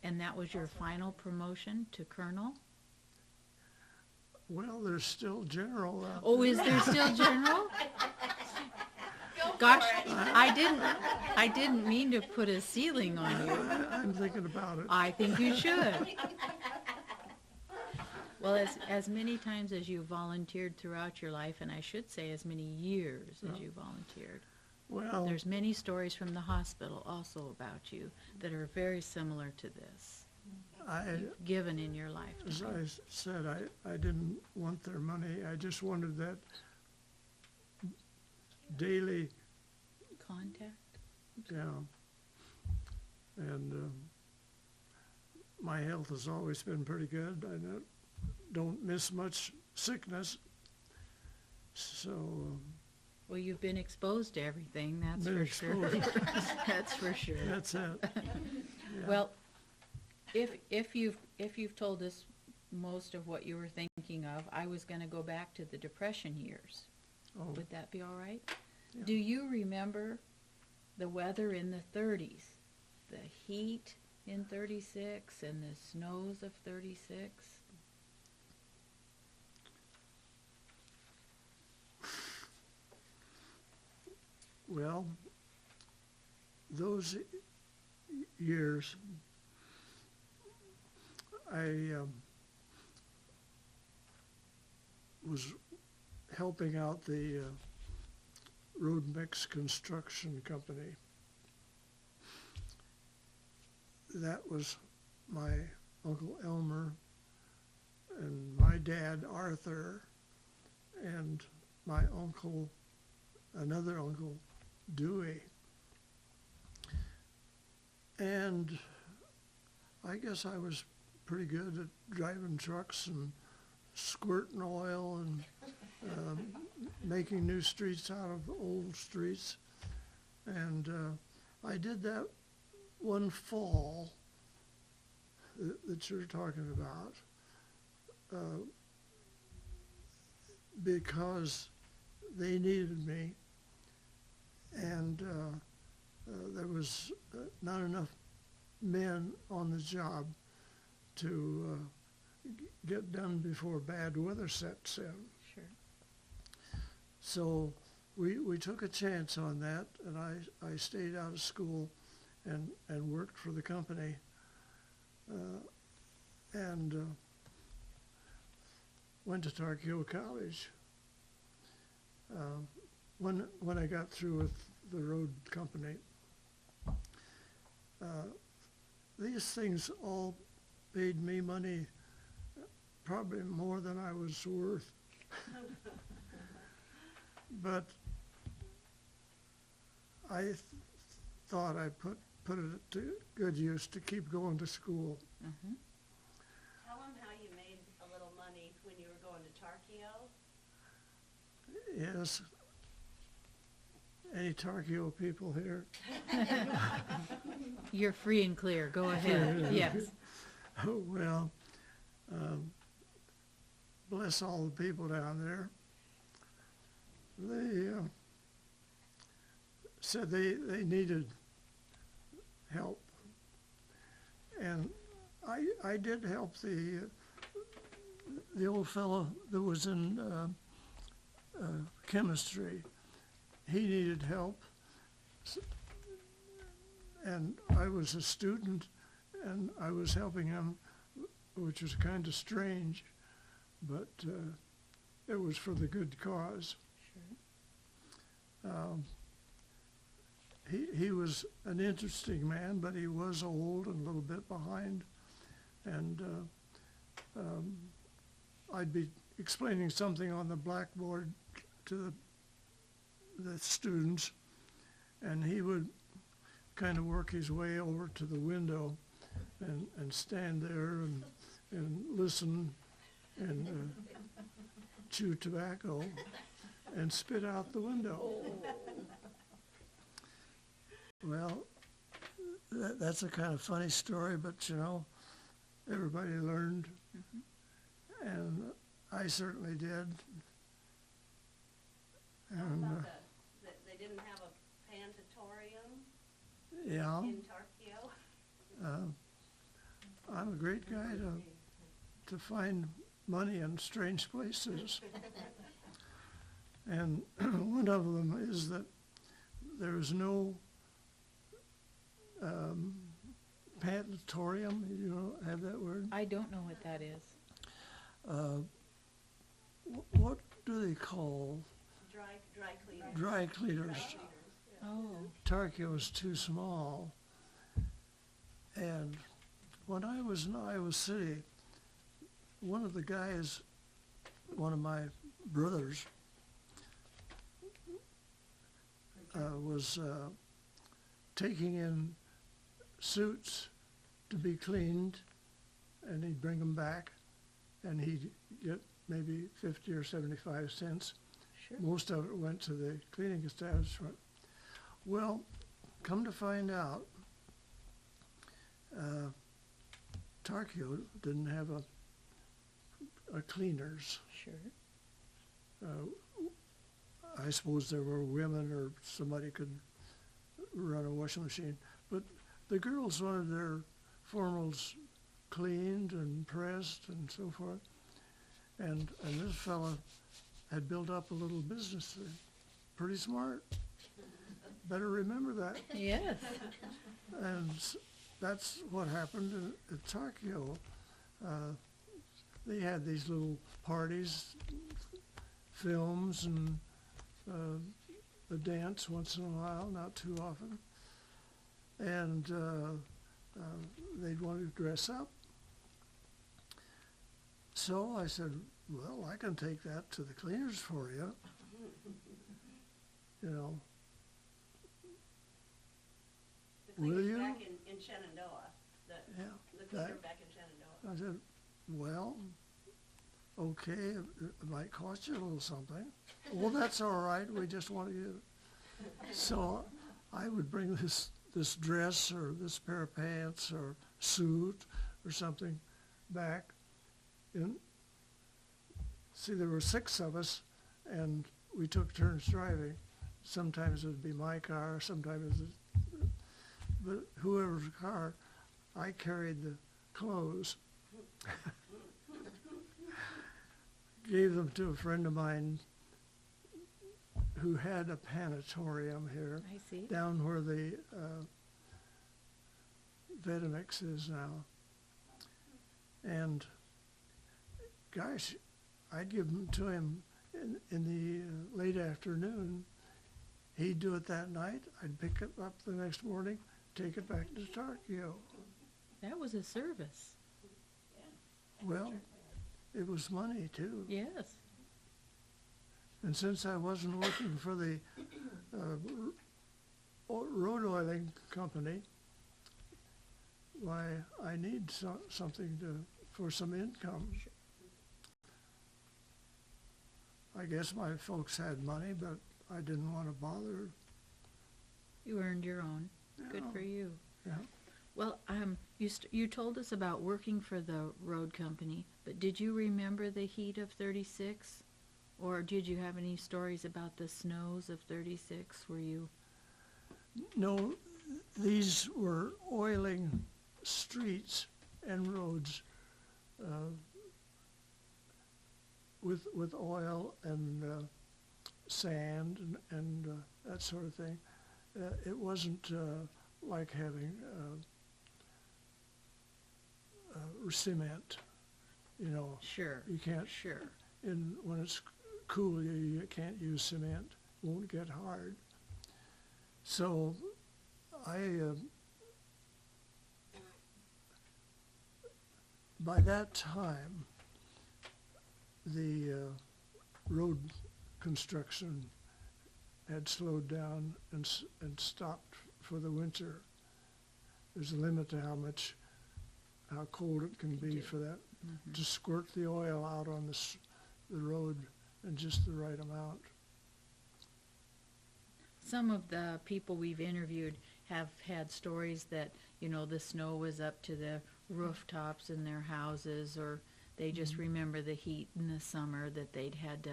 S1: And that was your final promotion to colonel?
S2: Well, there's still general out
S1: Oh,
S2: there.
S1: is there still general?
S3: Go
S1: Gosh,
S3: for it.
S1: I didn't mean to put a ceiling on you.
S2: I'm thinking about it.
S1: I think you should. Well, as many times as you volunteered throughout your life, and I should say as many years as you volunteered,
S2: Well,
S1: there's many stories from the hospital also about you that are very similar to this, given in your
S2: as
S1: lifetime.
S2: I said, I didn't want their money. I just wanted that daily,
S1: Contact?
S2: yeah. And my health has always been pretty good. I don't miss much sickness. So,
S1: Well, you've been exposed to everything, that's
S2: been
S1: for sure.
S2: exposed.
S1: That's for sure.
S2: That's it. Yeah.
S1: Well, if you've told us most of what you were thinking of, I was gonna go back to the Depression years.
S2: Oh,
S1: Would that be all right?
S2: Yeah.
S1: Do you remember the weather in the 30s? The heat in 36 and the snows of 36?
S2: well, those years, I was helping out the road mix construction company. That was my Uncle Elmer and my dad Arthur and my uncle, another uncle, Dewey. And I guess I was pretty good at driving trucks and squirting oil and making new streets out of old streets. And I did that one fall that you're talking about. because they needed me, and there was not enough men on the job to get done before bad weather sets in.
S1: Sure.
S2: So we took a chance on that, and I stayed out of school and worked for the company. And went to Tarkio College. When I got through with the road company, these things all paid me money, probably more than I was worth. But I thought I put it to good use to keep going to school.
S1: Mm-hmm.
S3: Tell them how you made a little money when you were going to Tarkio.
S2: Yes. Any Tarkio people here?
S1: You're free and clear. Go ahead. Yes.
S2: Oh, well, bless all the people down there. They said they needed help. And I did help the old fellow that was in chemistry. He needed help, and I was a student, and I was helping him, which was kind of strange, but it was for the good cause.
S1: Sure.
S2: He was an interesting man, but he was old and a little bit behind, and I'd be explaining something on the blackboard to the students, and he would kind of work his way over to the window and stand there and listen and chew tobacco and spit out the window. Well, that's a kind of funny story, but you know, everybody learned, and I certainly did. And
S3: About that they didn't have a planetarium
S2: yeah,
S3: in Tarkio.
S2: I'm a great guy to find money in strange places. And one of them is that there is no planetarium. You don't have that word?
S1: I don't know what that is.
S2: What do they call
S3: Dry cleaners.
S2: dry cleaners?
S3: Yeah.
S1: Oh.
S2: Tarkio is too small. And when I was in Iowa City, one of the guys, one of my brothers, was taking in suits to be cleaned, and he'd bring them back, and he'd get maybe 50 or 75 cents.
S1: Sure.
S2: Most of it went to the cleaning establishment. Well, come to find out, Tarkio didn't have a cleaners.
S1: Sure.
S2: I suppose there were women or somebody could run a washing machine, but the girls wanted their formals cleaned and pressed and so forth. And this fella had built up a little business there. Pretty smart. Better remember that.
S1: Yes.
S2: And that's what happened at Tarkio. They had these little parties, films, and a dance once in a while, not too often. And they'd want to dress up. So I said, well, I can take that to the cleaners for you. You know,
S3: The
S2: Will
S3: cleaners
S2: you?
S3: back in Shenandoah.
S2: yeah.
S3: The cleaner back in Shenandoah.
S2: I said, well, okay, it might cost you a little something. Well, that's all right, we just want to use it. So I would bring this dress or this pair of pants or suit or something back. And see, there were 6 of us, and we took turns driving. Sometimes it would be my car, sometimes but whoever's car, I carried the clothes. Gave them to a friend of mine who had a panatorium here,
S1: I see.
S2: down where the Vetemix is now. And gosh, I'd give them to him in the late afternoon. He'd do it that night. I'd pick it up the next morning, take it back to Tokyo.
S1: That was a service.
S2: Well, it was money too.
S1: Yes.
S2: And since I wasn't working for the road oiling company, why, I need something for some income. I guess my folks had money, but I didn't want to bother.
S1: You earned your own. Good for you.
S2: Yeah.
S1: Well, you told us about working for the road company, but did you remember the heat of 36? Or did you have any stories about the snows of 36? Were you?
S2: No, these were oiling streets and roads with oil and sand and that sort of thing. It wasn't like having cement, you know.
S1: Sure.
S2: You can't.
S1: Sure.
S2: When it's cool, you can't use cement. Won't get hard. So by that time, the road construction had slowed down and stopped for the winter. There's a limit to how cold it can be for that, to squirt the oil out on the road in just the right amount.
S1: Some of the people we've interviewed have had stories that, you know, the snow was up to the rooftops in their houses, or they just remember the heat in the summer that they'd had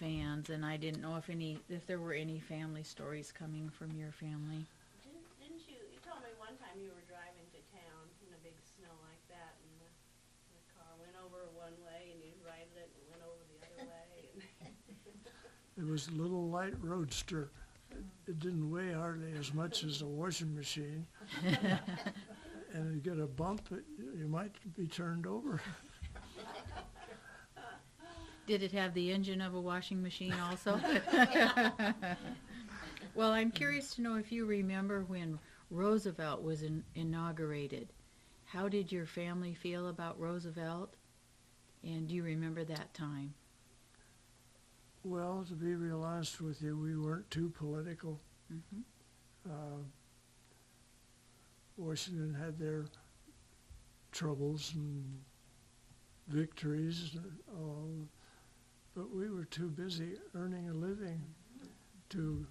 S1: fans. And I didn't know if there were any family stories coming from your family.
S3: Didn't you told me one time you were driving to town in a big snow like that, and the car went over one way and you righted it and went over the other way.
S2: It was a little light roadster. It didn't weigh hardly as much as a washing machine. And you get a bump, you might be turned over.
S1: Did it have the engine of a washing machine also? Well, I'm curious to know if you remember when Roosevelt was inaugurated. How did your family feel about Roosevelt? And do you remember that time?
S2: Well, to be real honest with you, we weren't too political. Washington had their troubles and victories, but we were too busy earning a living to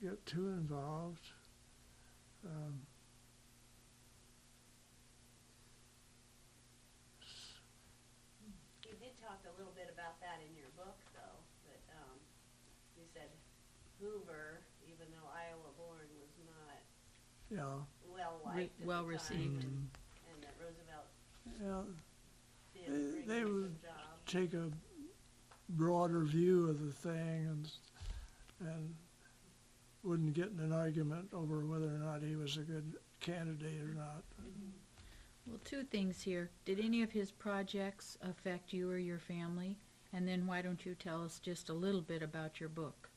S2: get too involved.
S3: You did talk a little bit about that in your book, though, that you said Hoover, even though Iowa born, was not well liked at
S1: well
S3: the
S1: received.
S3: time, and that Roosevelt
S2: Yeah,
S3: did a
S2: they
S3: great
S2: would
S3: job.
S2: take a broader view of the thing and wouldn't get in an argument over whether or not he was a good candidate or not.
S1: Well, two things here. Did any of his projects affect you or your family? And then why don't you tell us just a little bit about your book?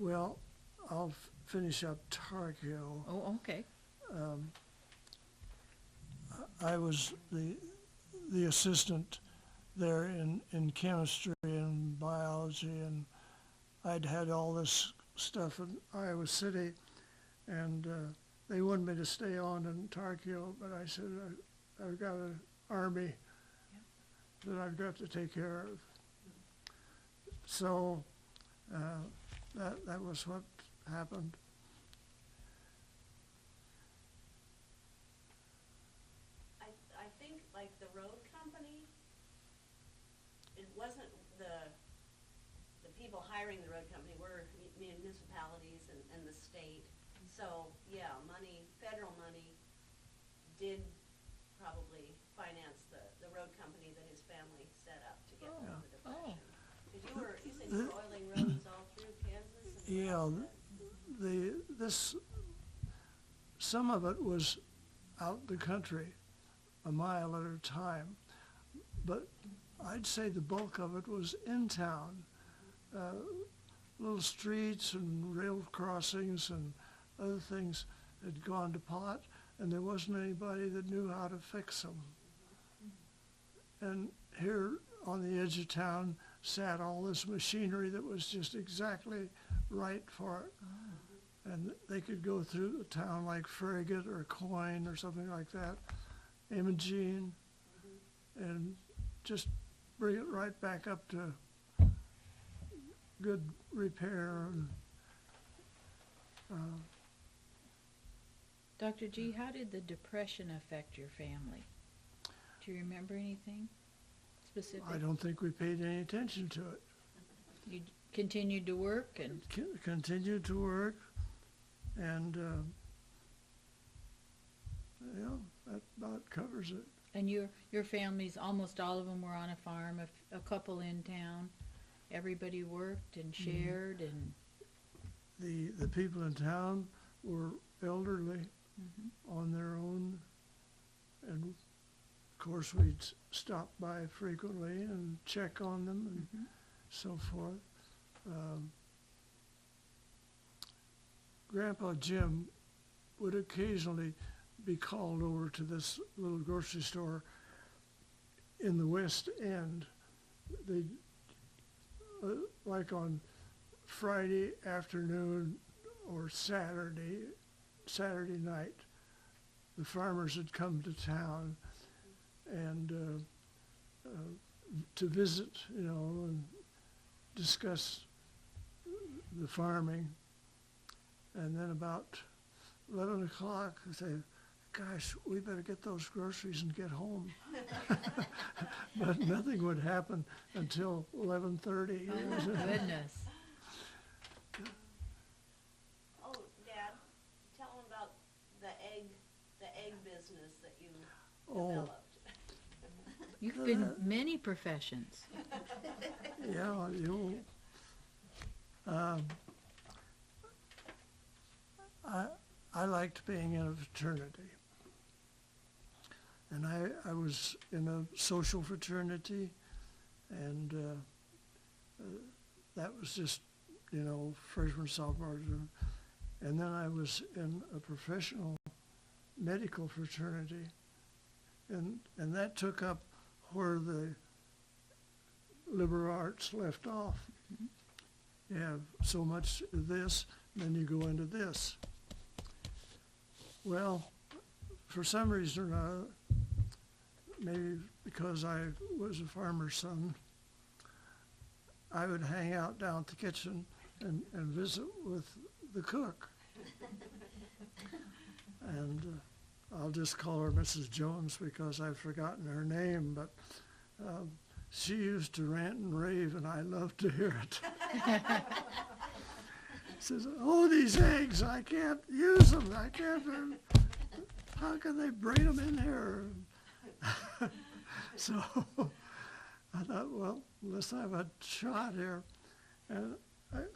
S2: Well, I'll finish up Tar Heel.
S1: Oh, okay.
S2: I was the assistant there in chemistry and biology, and I'd had all this stuff in Iowa City, and they wanted me to stay on in Tar Heel, but I said, I've got an army that I've got to take care of. So that was what happened.
S3: like the road company, it wasn't the people hiring the road company were municipalities and the state. So, yeah, federal money did probably finance the road company that his family set up to get through the Depression. Because you said you were oiling roads all through Kansas?
S2: Yeah, some of it was out the country, a mile at a time, but I'd say the bulk of it was in town. Little streets and rail crossings and other things had gone to pot, and there wasn't anybody that knew how to fix them. And here on the edge of town sat all this machinery that was just exactly right for it. And they could go through a town like Farragut or Coyne or something like that, Imogene, and just bring it right back up to good repair. And,
S1: Dr. G, how did the Depression affect your family? Do you remember anything specific?
S2: I don't think we paid any attention to it.
S1: You continued to work and
S2: Continued to work, and that about covers it.
S1: and your families, almost all of them were on a farm, a couple in town. Everybody worked and shared and
S2: The people in town were elderly on their own, and of course we'd stop by frequently and check on them and so forth. Grandpa Jim would occasionally be called over to this little grocery store in the West End. They like on Friday afternoon or Saturday night, the farmers had come to town and to visit, and discuss the farming. And then about 11 o'clock, they say, gosh, we better get those groceries and get home. But nothing would happen until 11:30.
S1: oh goodness.
S3: Oh, Dad, tell them about the egg business that you developed.
S1: You've been many professions.
S2: Yeah, I liked being in a fraternity. And I was in a social fraternity, and that was just, freshman, sophomore. And then I was in a professional medical fraternity, and that took up where the liberal arts left off. You have so much of this, and then you go into this. Well, for some reason or another, maybe because I was a farmer's son, I would hang out down at the kitchen and visit with the cook. And I'll just call her Mrs. Jones because I've forgotten her name, but she used to rant and rave, and I loved to hear it. Says, oh, these eggs, I can't use them. I can't. How can they bring them in here? So I thought, well, let's have a shot here. And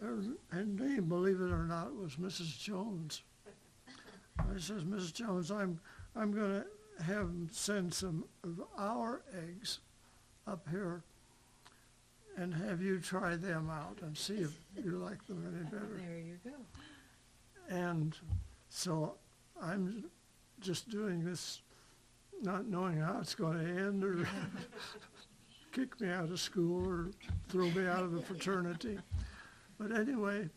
S2: her name, believe it or not, was Mrs. Jones. I says, Mrs. Jones, I'm going to have them send some of our eggs up here and have you try them out and see if you like them any better.
S1: There you go.
S2: And so I'm just doing this, not knowing how it's going to end or kick me out of school or throw me out of the fraternity. But anyway,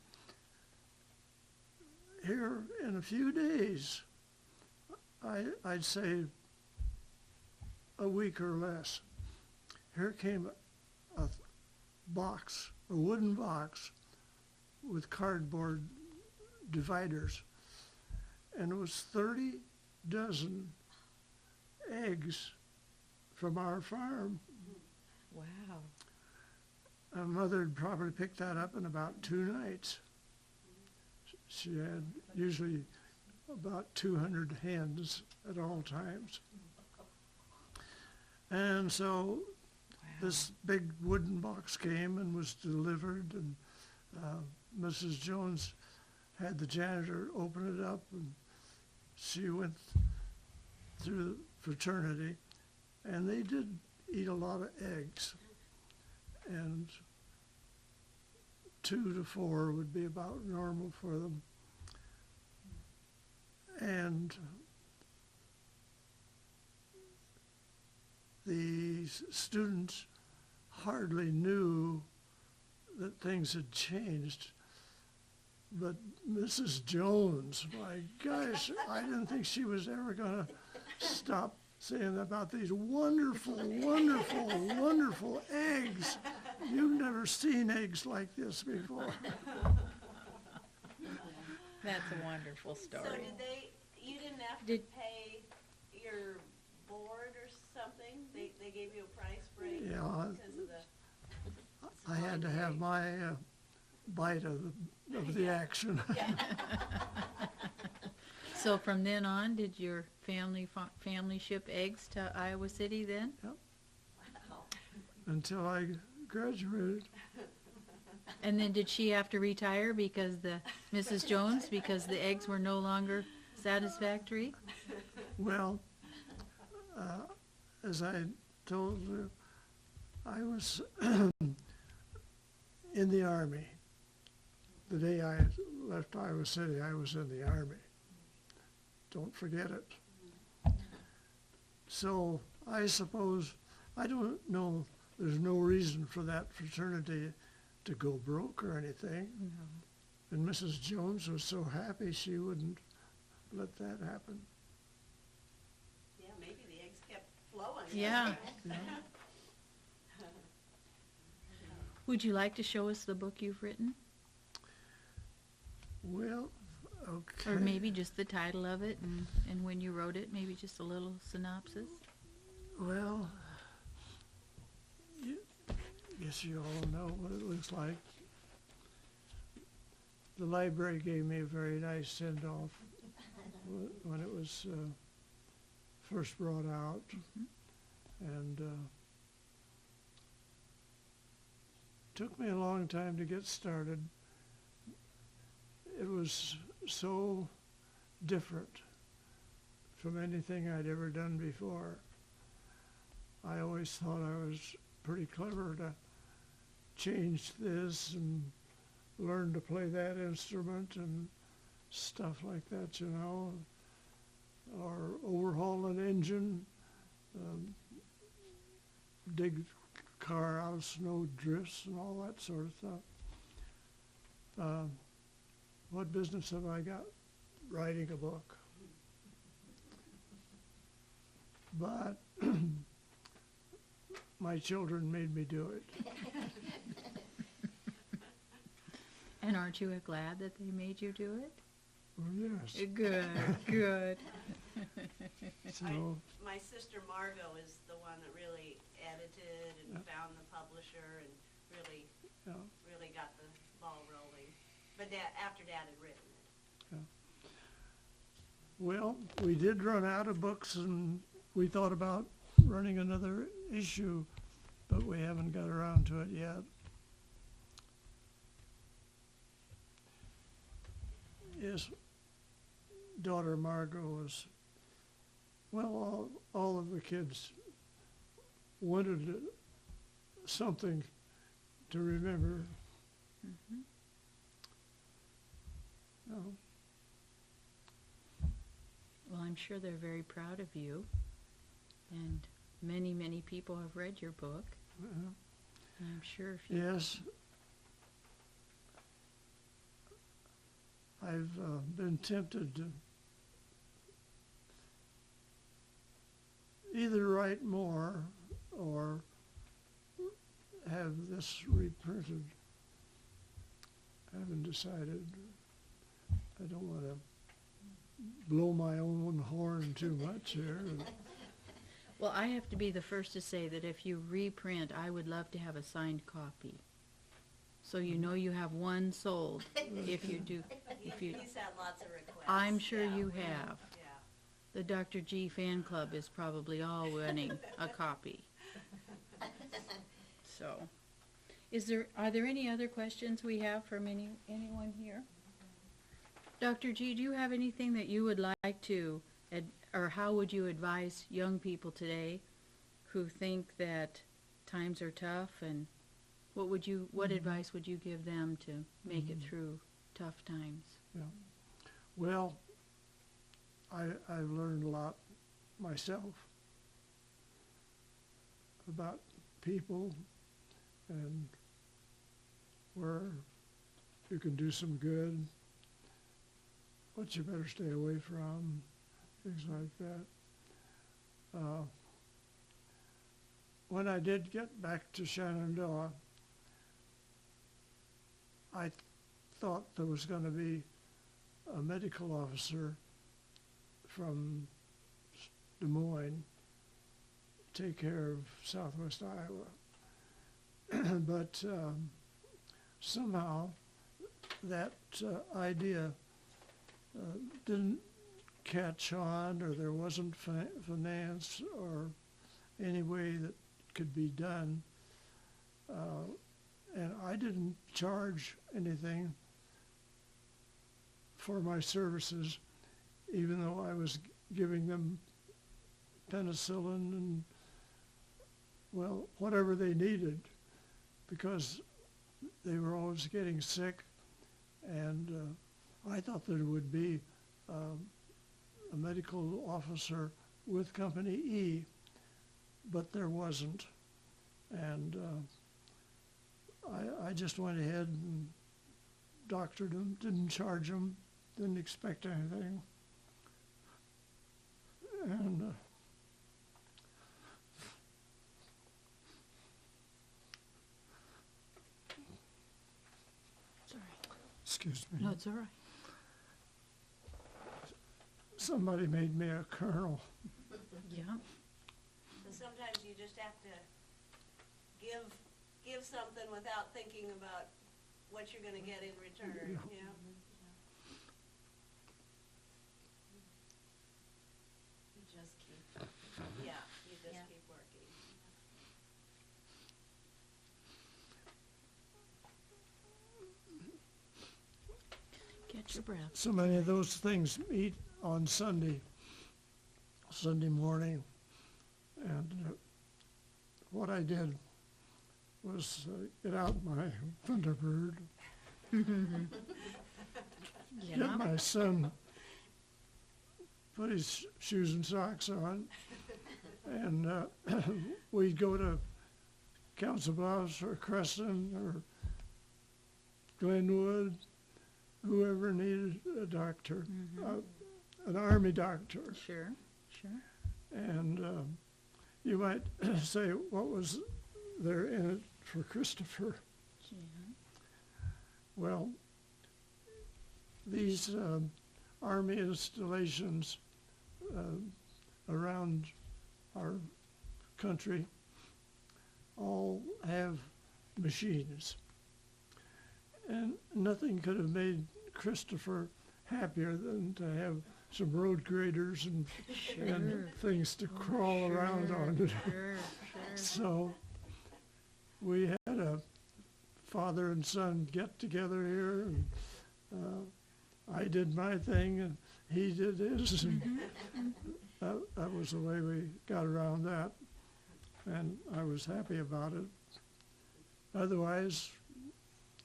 S2: here in a few days, I'd say a week or less, here came a box, a wooden box with cardboard dividers, and it was 30 dozen eggs from our farm.
S1: Wow.
S2: Mother had probably picked that up in about 2 nights. She had usually about 200 hens at all times. And so this big wooden box came and was delivered, and Mrs. Jones had the janitor open it up, and she went through fraternity, and they did eat a lot of eggs, and 2 to 4 would be about normal for them. And the students hardly knew that things had changed. But Mrs. Jones, my gosh, I didn't think she was ever going to stop saying about these wonderful, wonderful, wonderful eggs. You've never seen eggs like this before.
S1: That's a wonderful story.
S3: So you didn't have to pay your board or something? They gave you a price break
S2: Yeah,
S3: because of the...
S2: I had to have my bite of the action.
S3: Yeah.
S1: So from then on, did your family ship eggs to Iowa City then?
S2: Yep.
S3: Wow.
S2: Until I graduated.
S1: And then did she have to retire because Mrs. Jones, because the eggs were no longer satisfactory?
S2: Well, as I told you, I was in the Army. The day I left Iowa City, I was in the Army. Don't forget it. So I suppose, I don't know, there's no reason for that fraternity to go broke or anything.
S1: No.
S2: And Mrs. Jones was so happy she wouldn't let that happen.
S3: Yeah, maybe the eggs kept flowing.
S1: Yeah.
S2: Yeah.
S1: Would you like to show us the book you've written?
S2: Well, okay.
S1: Or maybe just the title of it and when you wrote it, maybe just a little synopsis?
S2: Well, guess you all know what it looks like. The library gave me a very nice send-off when it was first brought out. And took me a long time to get started. It was so different from anything I'd ever done before. I always thought I was pretty clever to change this and learn to play that instrument and stuff like that, you know, or overhaul an engine, dig car out of snow drifts and all that sort of stuff. What business have I got writing a book? But my children made me do it.
S1: And aren't you glad that they made you do it?
S2: Well, yes.
S1: Good, good.
S2: So,
S3: My sister Margot is the one that really edited and found the publisher and really
S2: yeah.
S3: really got the ball rolling. But after Dad had written it.
S2: Well, we did run out of books, and we thought about running another issue, but we haven't got around to it yet. His daughter Margot was, well, all of the kids wanted something to remember.
S1: Mm-hmm.
S2: No.
S1: Well, I'm sure they're very proud of you. And many, many people have read your book. And I'm sure if you...
S2: Yes. I've been tempted to either write more or have this reprinted. I haven't decided. I don't want to blow my own horn too much here.
S1: Well, I have to be the first to say that if you reprint, I would love to have a signed copy. So you know you have one sold if you do. If you,
S3: He's had lots of requests.
S1: I'm sure
S3: yeah.
S1: you have.
S3: Yeah.
S1: The Dr. G fan club is probably all wanting a copy. So, are there any other questions we have from anyone here? Dr. G, do you have anything that you would like to, or how would you advise young people today who think that times are tough, and what advice would you give them to make it through tough times?
S2: Yeah. Well, I've learned a lot myself about people and where you can do some good, what you better stay away from, things like that. When I did get back to Shenandoah, I thought there was going to be a medical officer from Des Moines take care of Southwest Iowa. But somehow that idea didn't catch on, or there wasn't finance or any way that could be done. And I didn't charge anything for my services, even though I was giving them penicillin and, well, whatever they needed, because they were always getting sick. And I thought there would be a medical officer with Company E, but there wasn't. And I just went ahead and doctored them, didn't charge them, didn't expect anything. And
S1: Sorry.
S2: excuse me.
S1: No, it's all right.
S2: Somebody made me a colonel.
S1: Yeah.
S3: So sometimes you just have to give something without thinking about what you're going to get in return.
S2: Yeah.
S3: Yeah. You just keep. Yeah. You just keep working.
S1: Catch your breath.
S2: So many of those things meet on Sunday morning. And what I did was get out my Thunderbird,
S1: Yeah.
S2: get my son, put his shoes and socks on, and we'd go to Council Bluffs or Crescent or Glenwood, whoever needed a doctor, an Army doctor.
S1: Sure.
S2: And you might say, what was there in it for Christopher?
S1: Yeah.
S2: Well, these Army installations around our country all have machines. And nothing could have made Christopher happier than to have some road graders and things to crawl around on.
S1: Sure.
S2: So we had a father and son get together here, and I did my thing and he did his. And that was the way we got around that, and I was happy about it. Otherwise,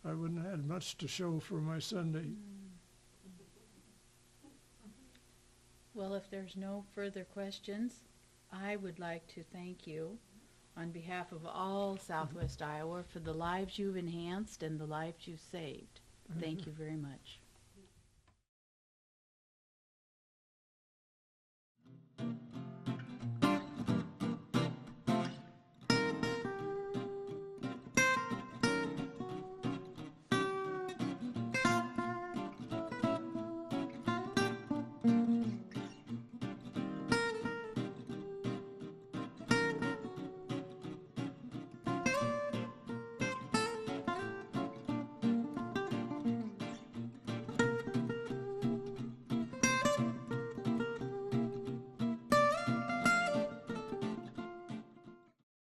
S2: I wouldn't have had much to show for my Sunday.
S1: Well, if there's no further questions, I would like to thank you on behalf of all Southwest Iowa for the lives you've enhanced and the lives you've saved. Thank you very much.